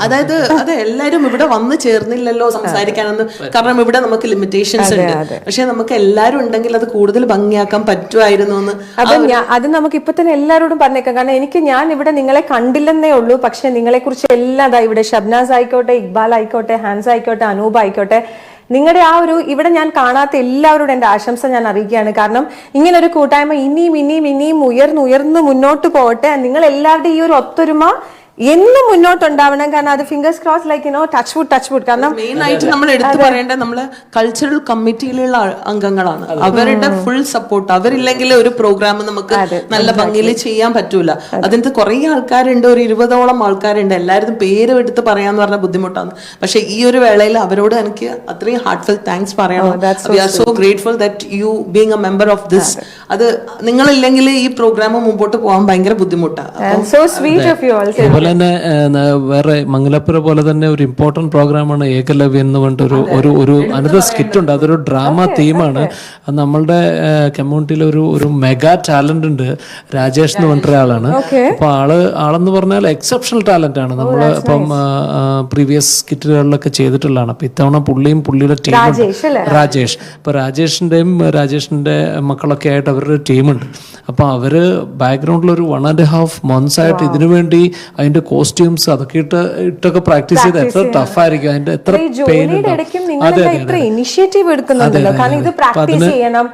Speaker 2: അതായത് അതെ എല്ലാരും ഇവിടെ വന്ന് ചേർന്നില്ലല്ലോ സംസാരിക്കാനൊന്നും, കാരണം ഇവിടെ നമുക്ക് ലിമിറ്റേഷൻസ് ഉണ്ട്. പക്ഷെ നമുക്ക് എല്ലാരും ഉണ്ടെങ്കിൽ അത് കൂടുതൽ ഭംഗിയാക്കാൻ പറ്റുമായിരുന്നു എന്ന്
Speaker 1: അത് നമുക്ക് ഇപ്പൊ തന്നെ എല്ലാവരോടും പറഞ്ഞേക്കാം. കാരണം ഞാൻ ഇവിടെ നിങ്ങളെ കണ്ടില്ലെന്നേ ഉള്ളൂ, പക്ഷെ നിങ്ങളെ കുറിച്ച് എല്ലാം ഇവിടെ ഷബ്നാസ് ആയിക്കോട്ടെ, ഇക്ബാൽ ആയിക്കോട്ടെ, ഹാൻസ് ആയിക്കോട്ടെ, അനൂപ് ആയിക്കോട്ടെ, നിങ്ങളുടെ ആ ഒരു ഇവിടെ ഞാൻ കാണാത്ത എല്ലാവരോടും എൻ്റെ ആശംസ ഞാൻ അറിയിക്കുകയാണ്. കാരണം ഇങ്ങനൊരു കൂട്ടായ്മ ഇനിയും ഉയർന്ന് മുന്നോട്ട് പോകട്ടെ. നിങ്ങൾ എല്ലാവരുടെയും ഈ ഒരു ഒത്തൊരുമ എന്നും മുന്നോട്ടുണ്ടാവണം. കാരണം അത് fingers cross like touch wood. കാരണം
Speaker 2: മെയിൻ ആയിട്ട് നമ്മൾ എടുത്തു പറയേണ്ടത് നമ്മള് കൾച്ചറൽ കമ്മിറ്റിയിലുള്ള അംഗങ്ങളാണ്. അവരുടെ ഫുൾ സപ്പോർട്ട്. അവരില്ലെങ്കിൽ ഒരു പ്രോഗ്രാം നമുക്ക് നല്ല ഭംഗിയിൽ ചെയ്യാൻ പറ്റൂല. അതിനകത്ത് കുറെ ആൾക്കാരുണ്ട്, ഒരു 20ഓളം ആൾക്കാരുണ്ട്. എല്ലാവരും പേര് എടുത്ത് പറയാന്ന് പറഞ്ഞ ബുദ്ധിമുട്ടാണ്. പക്ഷെ ഈ ഒരു വേളയിൽ അവരോട് എനിക്ക് അത്രയും ഹാർട്ട്ഫുൾ താങ്ക്സ് പറയണം. We are so grateful that you being a member of this. അത് നിങ്ങളില്ലെങ്കിൽ ഈ പ്രോഗ്രാം മുമ്പോട്ട് പോകാൻ ഭയങ്കര ബുദ്ധിമുട്ടാണ്.
Speaker 1: So sweet of you all.
Speaker 4: അതുപോലെ തന്നെ വേറെ മംഗലപ്പുര പോലെ തന്നെ ഒരു ഇമ്പോർട്ടന്റ് പ്രോഗ്രാമാണ് ഏകലവ്യം എന്ന് പറഞ്ഞിട്ട് ഒരു അനദർ സ്കിറ്റ് ഉണ്ട്. അതൊരു ഡ്രാമ തീമാണ്. അത് നമ്മളുടെ കമ്മ്യൂണിറ്റിയിൽ ഒരു മെഗാ ടാലന്റ് ഉണ്ട്, രാജേഷ് എന്ന് പറഞ്ഞ ഒരാളാണ്. അപ്പൊ ആളെന്ന് പറഞ്ഞാൽ എക്സെപ്ഷണൽ ടാലന്റ് ആണ്. നമ്മള് ഇപ്പം പ്രീവിയസ് സ്കിറ്റുകളിലൊക്കെ ചെയ്തിട്ടുള്ളതാണ്. അപ്പൊ ഇത്തവണ പുള്ളിയുടെ ടീം രാജേഷ്. അപ്പൊ രാജേഷിന്റെ മക്കളൊക്കെ ആയിട്ട് അവരുടെ ടീമുണ്ട്. അപ്പൊ അവര് ബാക്ക്ഗ്രൗണ്ടിൽ ഒരു 1.5 months ആയിട്ട് ഇതിനു വേണ്ടി അതിന്റെ കോസ്റ്റ്യൂംസ് അതൊക്കെ ഇട്ടൊക്കെ പ്രാക്ടീസ് ചെയ്ത് എത്ര ടഫ് ആയിരിക്കും, അതിന്റെ എത്ര പെയിൻ
Speaker 1: ഇനിഷ്യേറ്റീവ് എടുക്കുന്നുണ്ടല്ലോ. കാരണം ഇത് പ്രാക്ടീസ് ചെയ്യണം.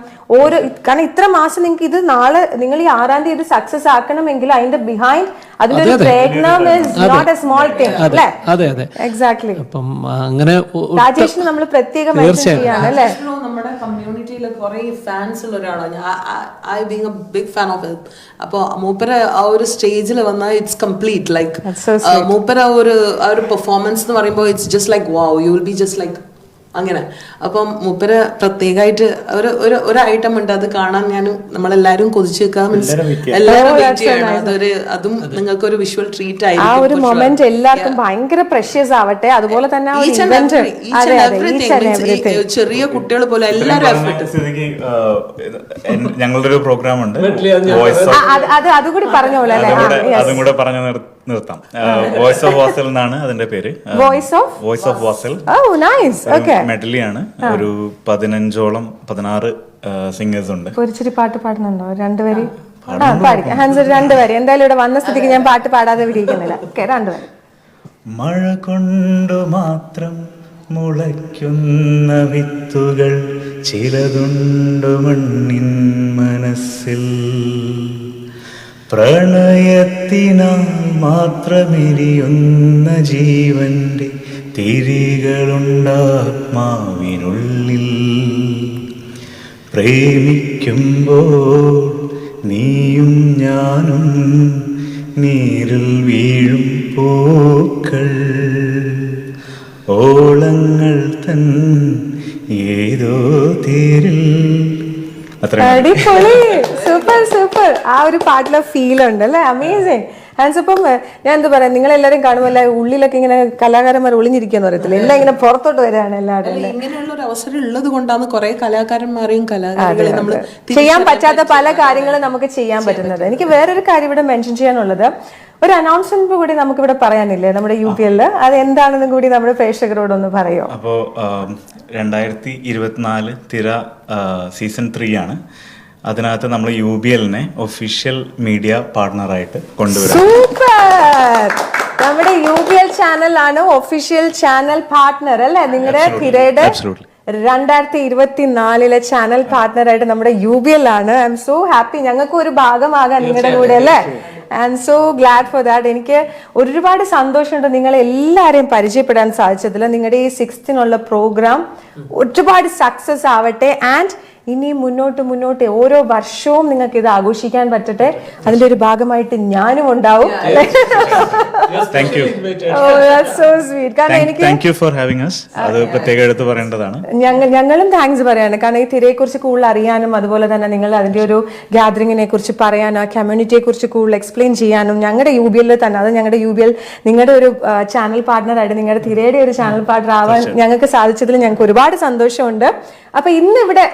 Speaker 1: കാരണം ഇത്ര മാസം നിങ്ങൾക്ക് ഇത് നാളെ നിങ്ങൾ ഈ 6ാം തീയതി സക്സസ് ആക്കണമെങ്കിൽ അതിന്റെ ബിഹൈൻഡ് അതിന്റെ ഒരു പ്രയത്നം is not a small thing.
Speaker 4: അതെ എക്സാക്ട്ലി. അപ്പം അങ്ങനെ
Speaker 1: രാജേഷിന് നമ്മൾ പ്രത്യേകം മെൻഷൻ ചെയ്യാണ് അല്ലേ.
Speaker 2: നമ്മുടെ കമ്മ്യൂണിറ്റിയിൽ കുറെ ഫാൻസ് ഉള്ള ഒരാളാണ്. I being a big fan of it. അപ്പൊ മൂപ്പര ആ ഒരു സ്റ്റേജിൽ വന്നാൽ ഇറ്റ്സ് കംപ്ലീറ്റ് ലൈക്ക് മൂപ്പര ആ ഒരു പെർഫോമൻസ് എന്ന് പറയുമ്പോൾ it's just like wow, you will be just like അങ്ങനെ. അപ്പം മൂപ്പര് പ്രത്യേകമായിട്ട് ഒരു ഐറ്റം ഉണ്ട്, അത് കാണാൻ നമ്മളെല്ലാരും കൊതിച്ചു വെക്കാം. മീൻസ് എല്ലാവരും വെയിറ്റ് ചെയ്യണം. അതും നിങ്ങൾക്ക് ഒരു വിഷ്വൽ ട്രീറ്റ് ആയിരിക്കും.
Speaker 1: ആ ഒരു മൊമെന്റ് എല്ലാവർക്കും ഭയങ്കര പ്രഷ്യസ് ആവട്ടെ. അതുപോലെ തന്നെ
Speaker 2: ചെറിയ കുട്ടികൾ പോലെ എല്ലാവരും
Speaker 3: ഞങ്ങളുടെ ഒരു പ്രോഗ്രാം ഉണ്ട്,
Speaker 1: അതുകൂടി പറഞ്ഞ പോലെ
Speaker 3: അതും കൂടെ പറഞ്ഞു നിർത്താം. വോയിസ് ഓഫ് വാസൽ എന്നാണ് അതിന്റെ പേര്. വോയിസ് ഓഫ് വാസൽ മെഡലിയാണ്. ഒരു 16 സിംഗേഴ്സ് ഉണ്ട്.
Speaker 1: ഒരു പാട്ട് പാടുന്നുണ്ടോ? രണ്ടുപേര് രണ്ടുപേര് എന്തായാലും ഇവിടെ വന്ന സ്ഥിതിക്ക് ഞാൻ പാട്ട് പാടാതെ ഇരിക്കുന്നില്ല. രണ്ടുപേര്.
Speaker 3: മഴ കൊണ്ടു മാത്രം മുളയ്ക്കുന്ന വിത്തുകൾ ചിലതുണ്ടു മണ്ണിൻ മനസ്സിൽ, പ്രണയത്തിനാൽ മാത്രമെരിയുന്ന ജീവന്റെ തിരികളുണ്ടാത്മാവിനുള്ളിൽ. പ്രേമിക്കുമ്പോൾ നീയും ഞാനും നീരിൽ വീഴും പൂക്കൾ, ഓളങ്ങൾ തൻ ഏതോ തേരിൽ.
Speaker 1: അടിപൊളി, സൂപ്പർ. ആ ഒരു പാട്ടിലെ ഫീൽ ഉണ്ട് അല്ലേ, അമേസിങ്. ഹാൻസ്. അപ്പം ഞാൻ എന്താ പറയാ, നിങ്ങളെല്ലാരും കാണുമല്ല ഉള്ളിലൊക്കെ ഇങ്ങനെ കലാകാരന്മാർ ഒളിഞ്ഞിരിക്കാന്ന് പറയത്തില്ല, എല്ലാം ഇങ്ങനെ പുറത്തോട്ട് വരികയാണ് എല്ലാവരും.
Speaker 2: ഇങ്ങനെയുള്ള ഒരു അവസരം ഉള്ളത് കൊണ്ടാണ് കുറെ കലാകാരന്മാരെയും കലാകാരികളെയും നമ്മൾ
Speaker 1: ചെയ്യാൻ പറ്റാത്ത പല കാര്യങ്ങളും നമുക്ക് ചെയ്യാൻ പറ്റുന്നത്. എനിക്ക് വേറൊരു കാര്യം ഇവിടെ മെൻഷൻ ചെയ്യാനുള്ളത്, ഒരു അനൗൺസ്മെന്റ് കൂടി നമുക്ക് ഇവിടെ പറയാനില്ലേ നമ്മുടെ UPL, അത് എന്താണെന്നും കൂടി നമ്മുടെ പ്രേക്ഷകരോടൊന്ന് പറയോ?
Speaker 3: അപ്പോ 2024 തിര സീസൺ 3 ആണ്. അതിനകത്ത് നമ്മൾ UBL-നെ ഒഫീഷ്യൽ മീഡിയ പാർട്ണറായിട്ട് കൊണ്ടുവരാം.
Speaker 1: സൂപ്പർ. നമ്മുടെ UBL ചാനലാണ് ഒഫീഷ്യൽ ചാനൽ പാർട്ണർ അല്ലേ നിങ്ങളുടെ തിരയുടെ 2024 ചാനൽ പാർട്ണറായിട്ട് നമ്മുടെ UBL ആണ്. I am so happy. ഞങ്ങൾക്ക് ഒരു ഭാഗമാകാൻ നിങ്ങളുടെ കൂടെ അല്ലേ. I am so GLAAD for that. എനിക്ക് ഒരുപാട് സന്തോഷമുണ്ട് നിങ്ങളെ എല്ലാവരെയും പരിചയപ്പെടാൻ സാധിച്ചതിൽ. നിങ്ങളുടെ ഈ 6th പ്രോഗ്രാം ഒരുപാട് സക്സസ് ആവട്ടെ. ആൻഡ് ഇനി മുന്നോട്ട് ഓരോ വർഷവും നിങ്ങൾക്ക് ഇത് ആഘോഷിക്കാൻ പറ്റട്ടെ. അതിന്റെ ഒരു ഭാഗമായിട്ട് ഞാനും ഉണ്ടാവും. ഞങ്ങളും താങ്ക്സ് പറയാണ്. കാരണം ഈ തിരയെ കുറിച്ച് കൂടുതൽ അറിയാനും അതുപോലെ തന്നെ നിങ്ങൾ അതിന്റെ ഒരു ഗ്യാദറിങ്ങിനെ കുറിച്ച് പറയാനും ആ കമ്മ്യൂണിറ്റിയെ കുറിച്ച് കൂടുതൽ എക്സ്പ്ലെയിൻ ചെയ്യാനും ഞങ്ങളുടെ UBL തന്നെ, അത് ഞങ്ങളുടെ UBL നിങ്ങളുടെ ഒരു ചാനൽ പാർട്ണറായിട്ട് നിങ്ങളുടെ തിരയുടെ ഒരു ചാനൽ പാർട്ണർ ആവാൻ ഞങ്ങൾക്ക് സാധിച്ചതിൽ ഞങ്ങൾക്ക് ഒരുപാട് സന്തോഷമുണ്ട്. അപ്പൊ ഇന്നിവിടെ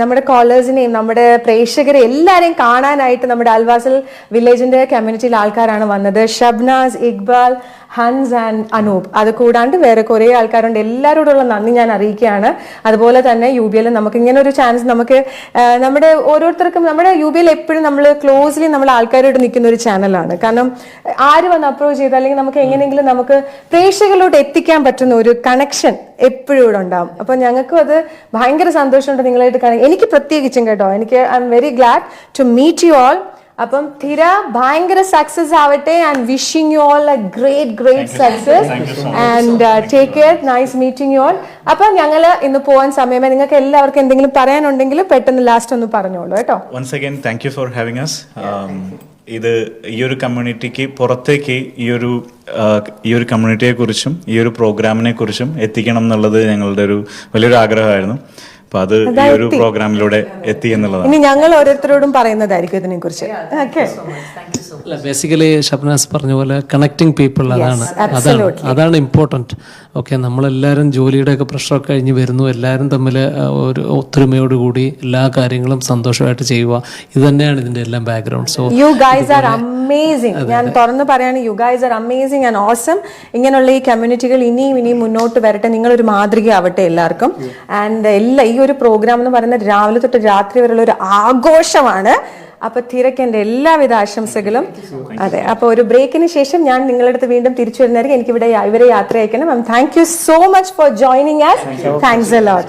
Speaker 1: നമ്മുടെ കോളേഴ്സിനെയും നമ്മുടെ പ്രേക്ഷകരെ എല്ലാരെയും കാണാനായിട്ട് നമ്മുടെ അൽവാസൽ വില്ലേജിന്റെ കമ്മ്യൂണിറ്റിയിലെ ആൾക്കാരാണ് വന്നത്. ഷബ്നാസ്, ഇക്ബാൽ, ഹൻസ് ആൻഡ് അനൂപ്. അത് കൂടാണ്ട് വേറെ കുറെ ആൾക്കാരുണ്ട്. എല്ലാവരോടുള്ള നന്ദി ഞാൻ അറിയിക്കുകയാണ്. അതുപോലെ തന്നെ UBL നമുക്ക് ഇങ്ങനെ ഒരു ചാൻസ് നമുക്ക് നമ്മുടെ ഓരോരുത്തർക്കും നമ്മുടെ UBL എപ്പോഴും നമ്മൾ ക്ലോസ്ലി നമ്മൾ ആൾക്കാരോട് നിൽക്കുന്ന ഒരു ചാനലാണ്. കാരണം ആര് വന്ന് അപ്രോച്ച് ചെയ്ത് അല്ലെങ്കിൽ നമുക്ക് എങ്ങനെയെങ്കിലും നമുക്ക് പ്രേക്ഷകരിലോട്ട് എത്തിക്കാൻ പറ്റുന്ന ഒരു കണക്ഷൻ എപ്പോഴും ഇവിടെ ഉണ്ടാവും. അപ്പൊ ഞങ്ങൾക്കും അത് ഭയങ്കര സന്തോഷമുണ്ട് നിങ്ങളായിട്ട് കാണാൻ. എനിക്ക് പ്രത്യേകിച്ചും കേട്ടോ, I am very glad to meet you all. അപ്പം തിര ഭയങ്കര സക്സസ് ആവട്ടെ and wishing you all a great success and take care. Nice meeting you all. അപ്പൊ ഞങ്ങള് ഇന്ന് പോവാൻ സമയമായി. നിങ്ങൾക്ക് എല്ലാവർക്കും എന്തെങ്കിലും പറയാനുണ്ടെങ്കിൽ പെട്ടെന്ന് ലാസ്റ്റ് ഒന്ന് പറഞ്ഞോളൂ കേട്ടോ.
Speaker 3: Once again thank you for having us. ഇത് ഈ ഒരു കമ്മ്യൂണിറ്റിക്ക് പുറത്തേക്ക് ഈ ഒരു കമ്മ്യൂണിറ്റിയെ കുറിച്ചും ഈ ഒരു പ്രോഗ്രാമിനെ കുറിച്ചും എത്തിക്കണം എന്നുള്ളത് ഞങ്ങളുടെ ഒരു വലിയൊരു ആഗ്രഹമായിരുന്നു. അപ്പൊ അത് ഈ ഒരു പ്രോഗ്രാമിലൂടെ എത്തി എന്നുള്ളതാണ്.
Speaker 1: ഇനി ഞങ്ങൾ ഓരോരുത്തരോടും പറയുന്നതായിരിക്കും ഇതിനെ കുറിച്ച്.
Speaker 4: ബേസിക്കലി ഷബ്നാസ് പറഞ്ഞ പോലെ കണക്ടിങ് പീപ്പിൾ അതാണ് ഇമ്പോർട്ടൻറ്റ്. ഓക്കെ, നമ്മളെല്ലാവരും ജോലിയുടെ ഒക്കെ പ്രഷറൊക്കെ കഴിഞ്ഞ് വരുന്നു, എല്ലാവരും തമ്മിൽ ഒരു ഒത്തൊരുമയോടുകൂടി എല്ലാ കാര്യങ്ങളും സന്തോഷമായിട്ട് ചെയ്യുക. ഇത് തന്നെയാണ് ഇതിന്റെ എല്ലാം background. So
Speaker 1: you guys are amazing. ഞാൻ തുറന്ന് പറയാണ്, you guys are amazing and awesome. ഇങ്ങനെയുള്ള ഈ കമ്മ്യൂണിറ്റികൾ ഇനിയും മുന്നോട്ട് വരട്ടെ. നിങ്ങളൊരു മാതൃകയാവട്ടെ എല്ലാവർക്കും. ആൻഡ് ഈ ഒരു പ്രോഗ്രാം എന്ന് പറയുന്നത് രാവിലെ തൊട്ട് രാത്രി വരെയുള്ള ഒരു ആഘോഷമാണ്. അപ്പൊ തിരക്ക് എന്റെ എല്ലാവിധ ആശംസകളും. അതെ, അപ്പൊ ഒരു ബ്രേക്കിന് ശേഷം ഞാൻ നിങ്ങളുടെ അടുത്ത് വീണ്ടും തിരിച്ചു വരുന്നതായിരിക്കും. എനിക്ക് ഇവരെ യാത്ര അയക്കണം. Thank you so much for joining us. Thanks a lot.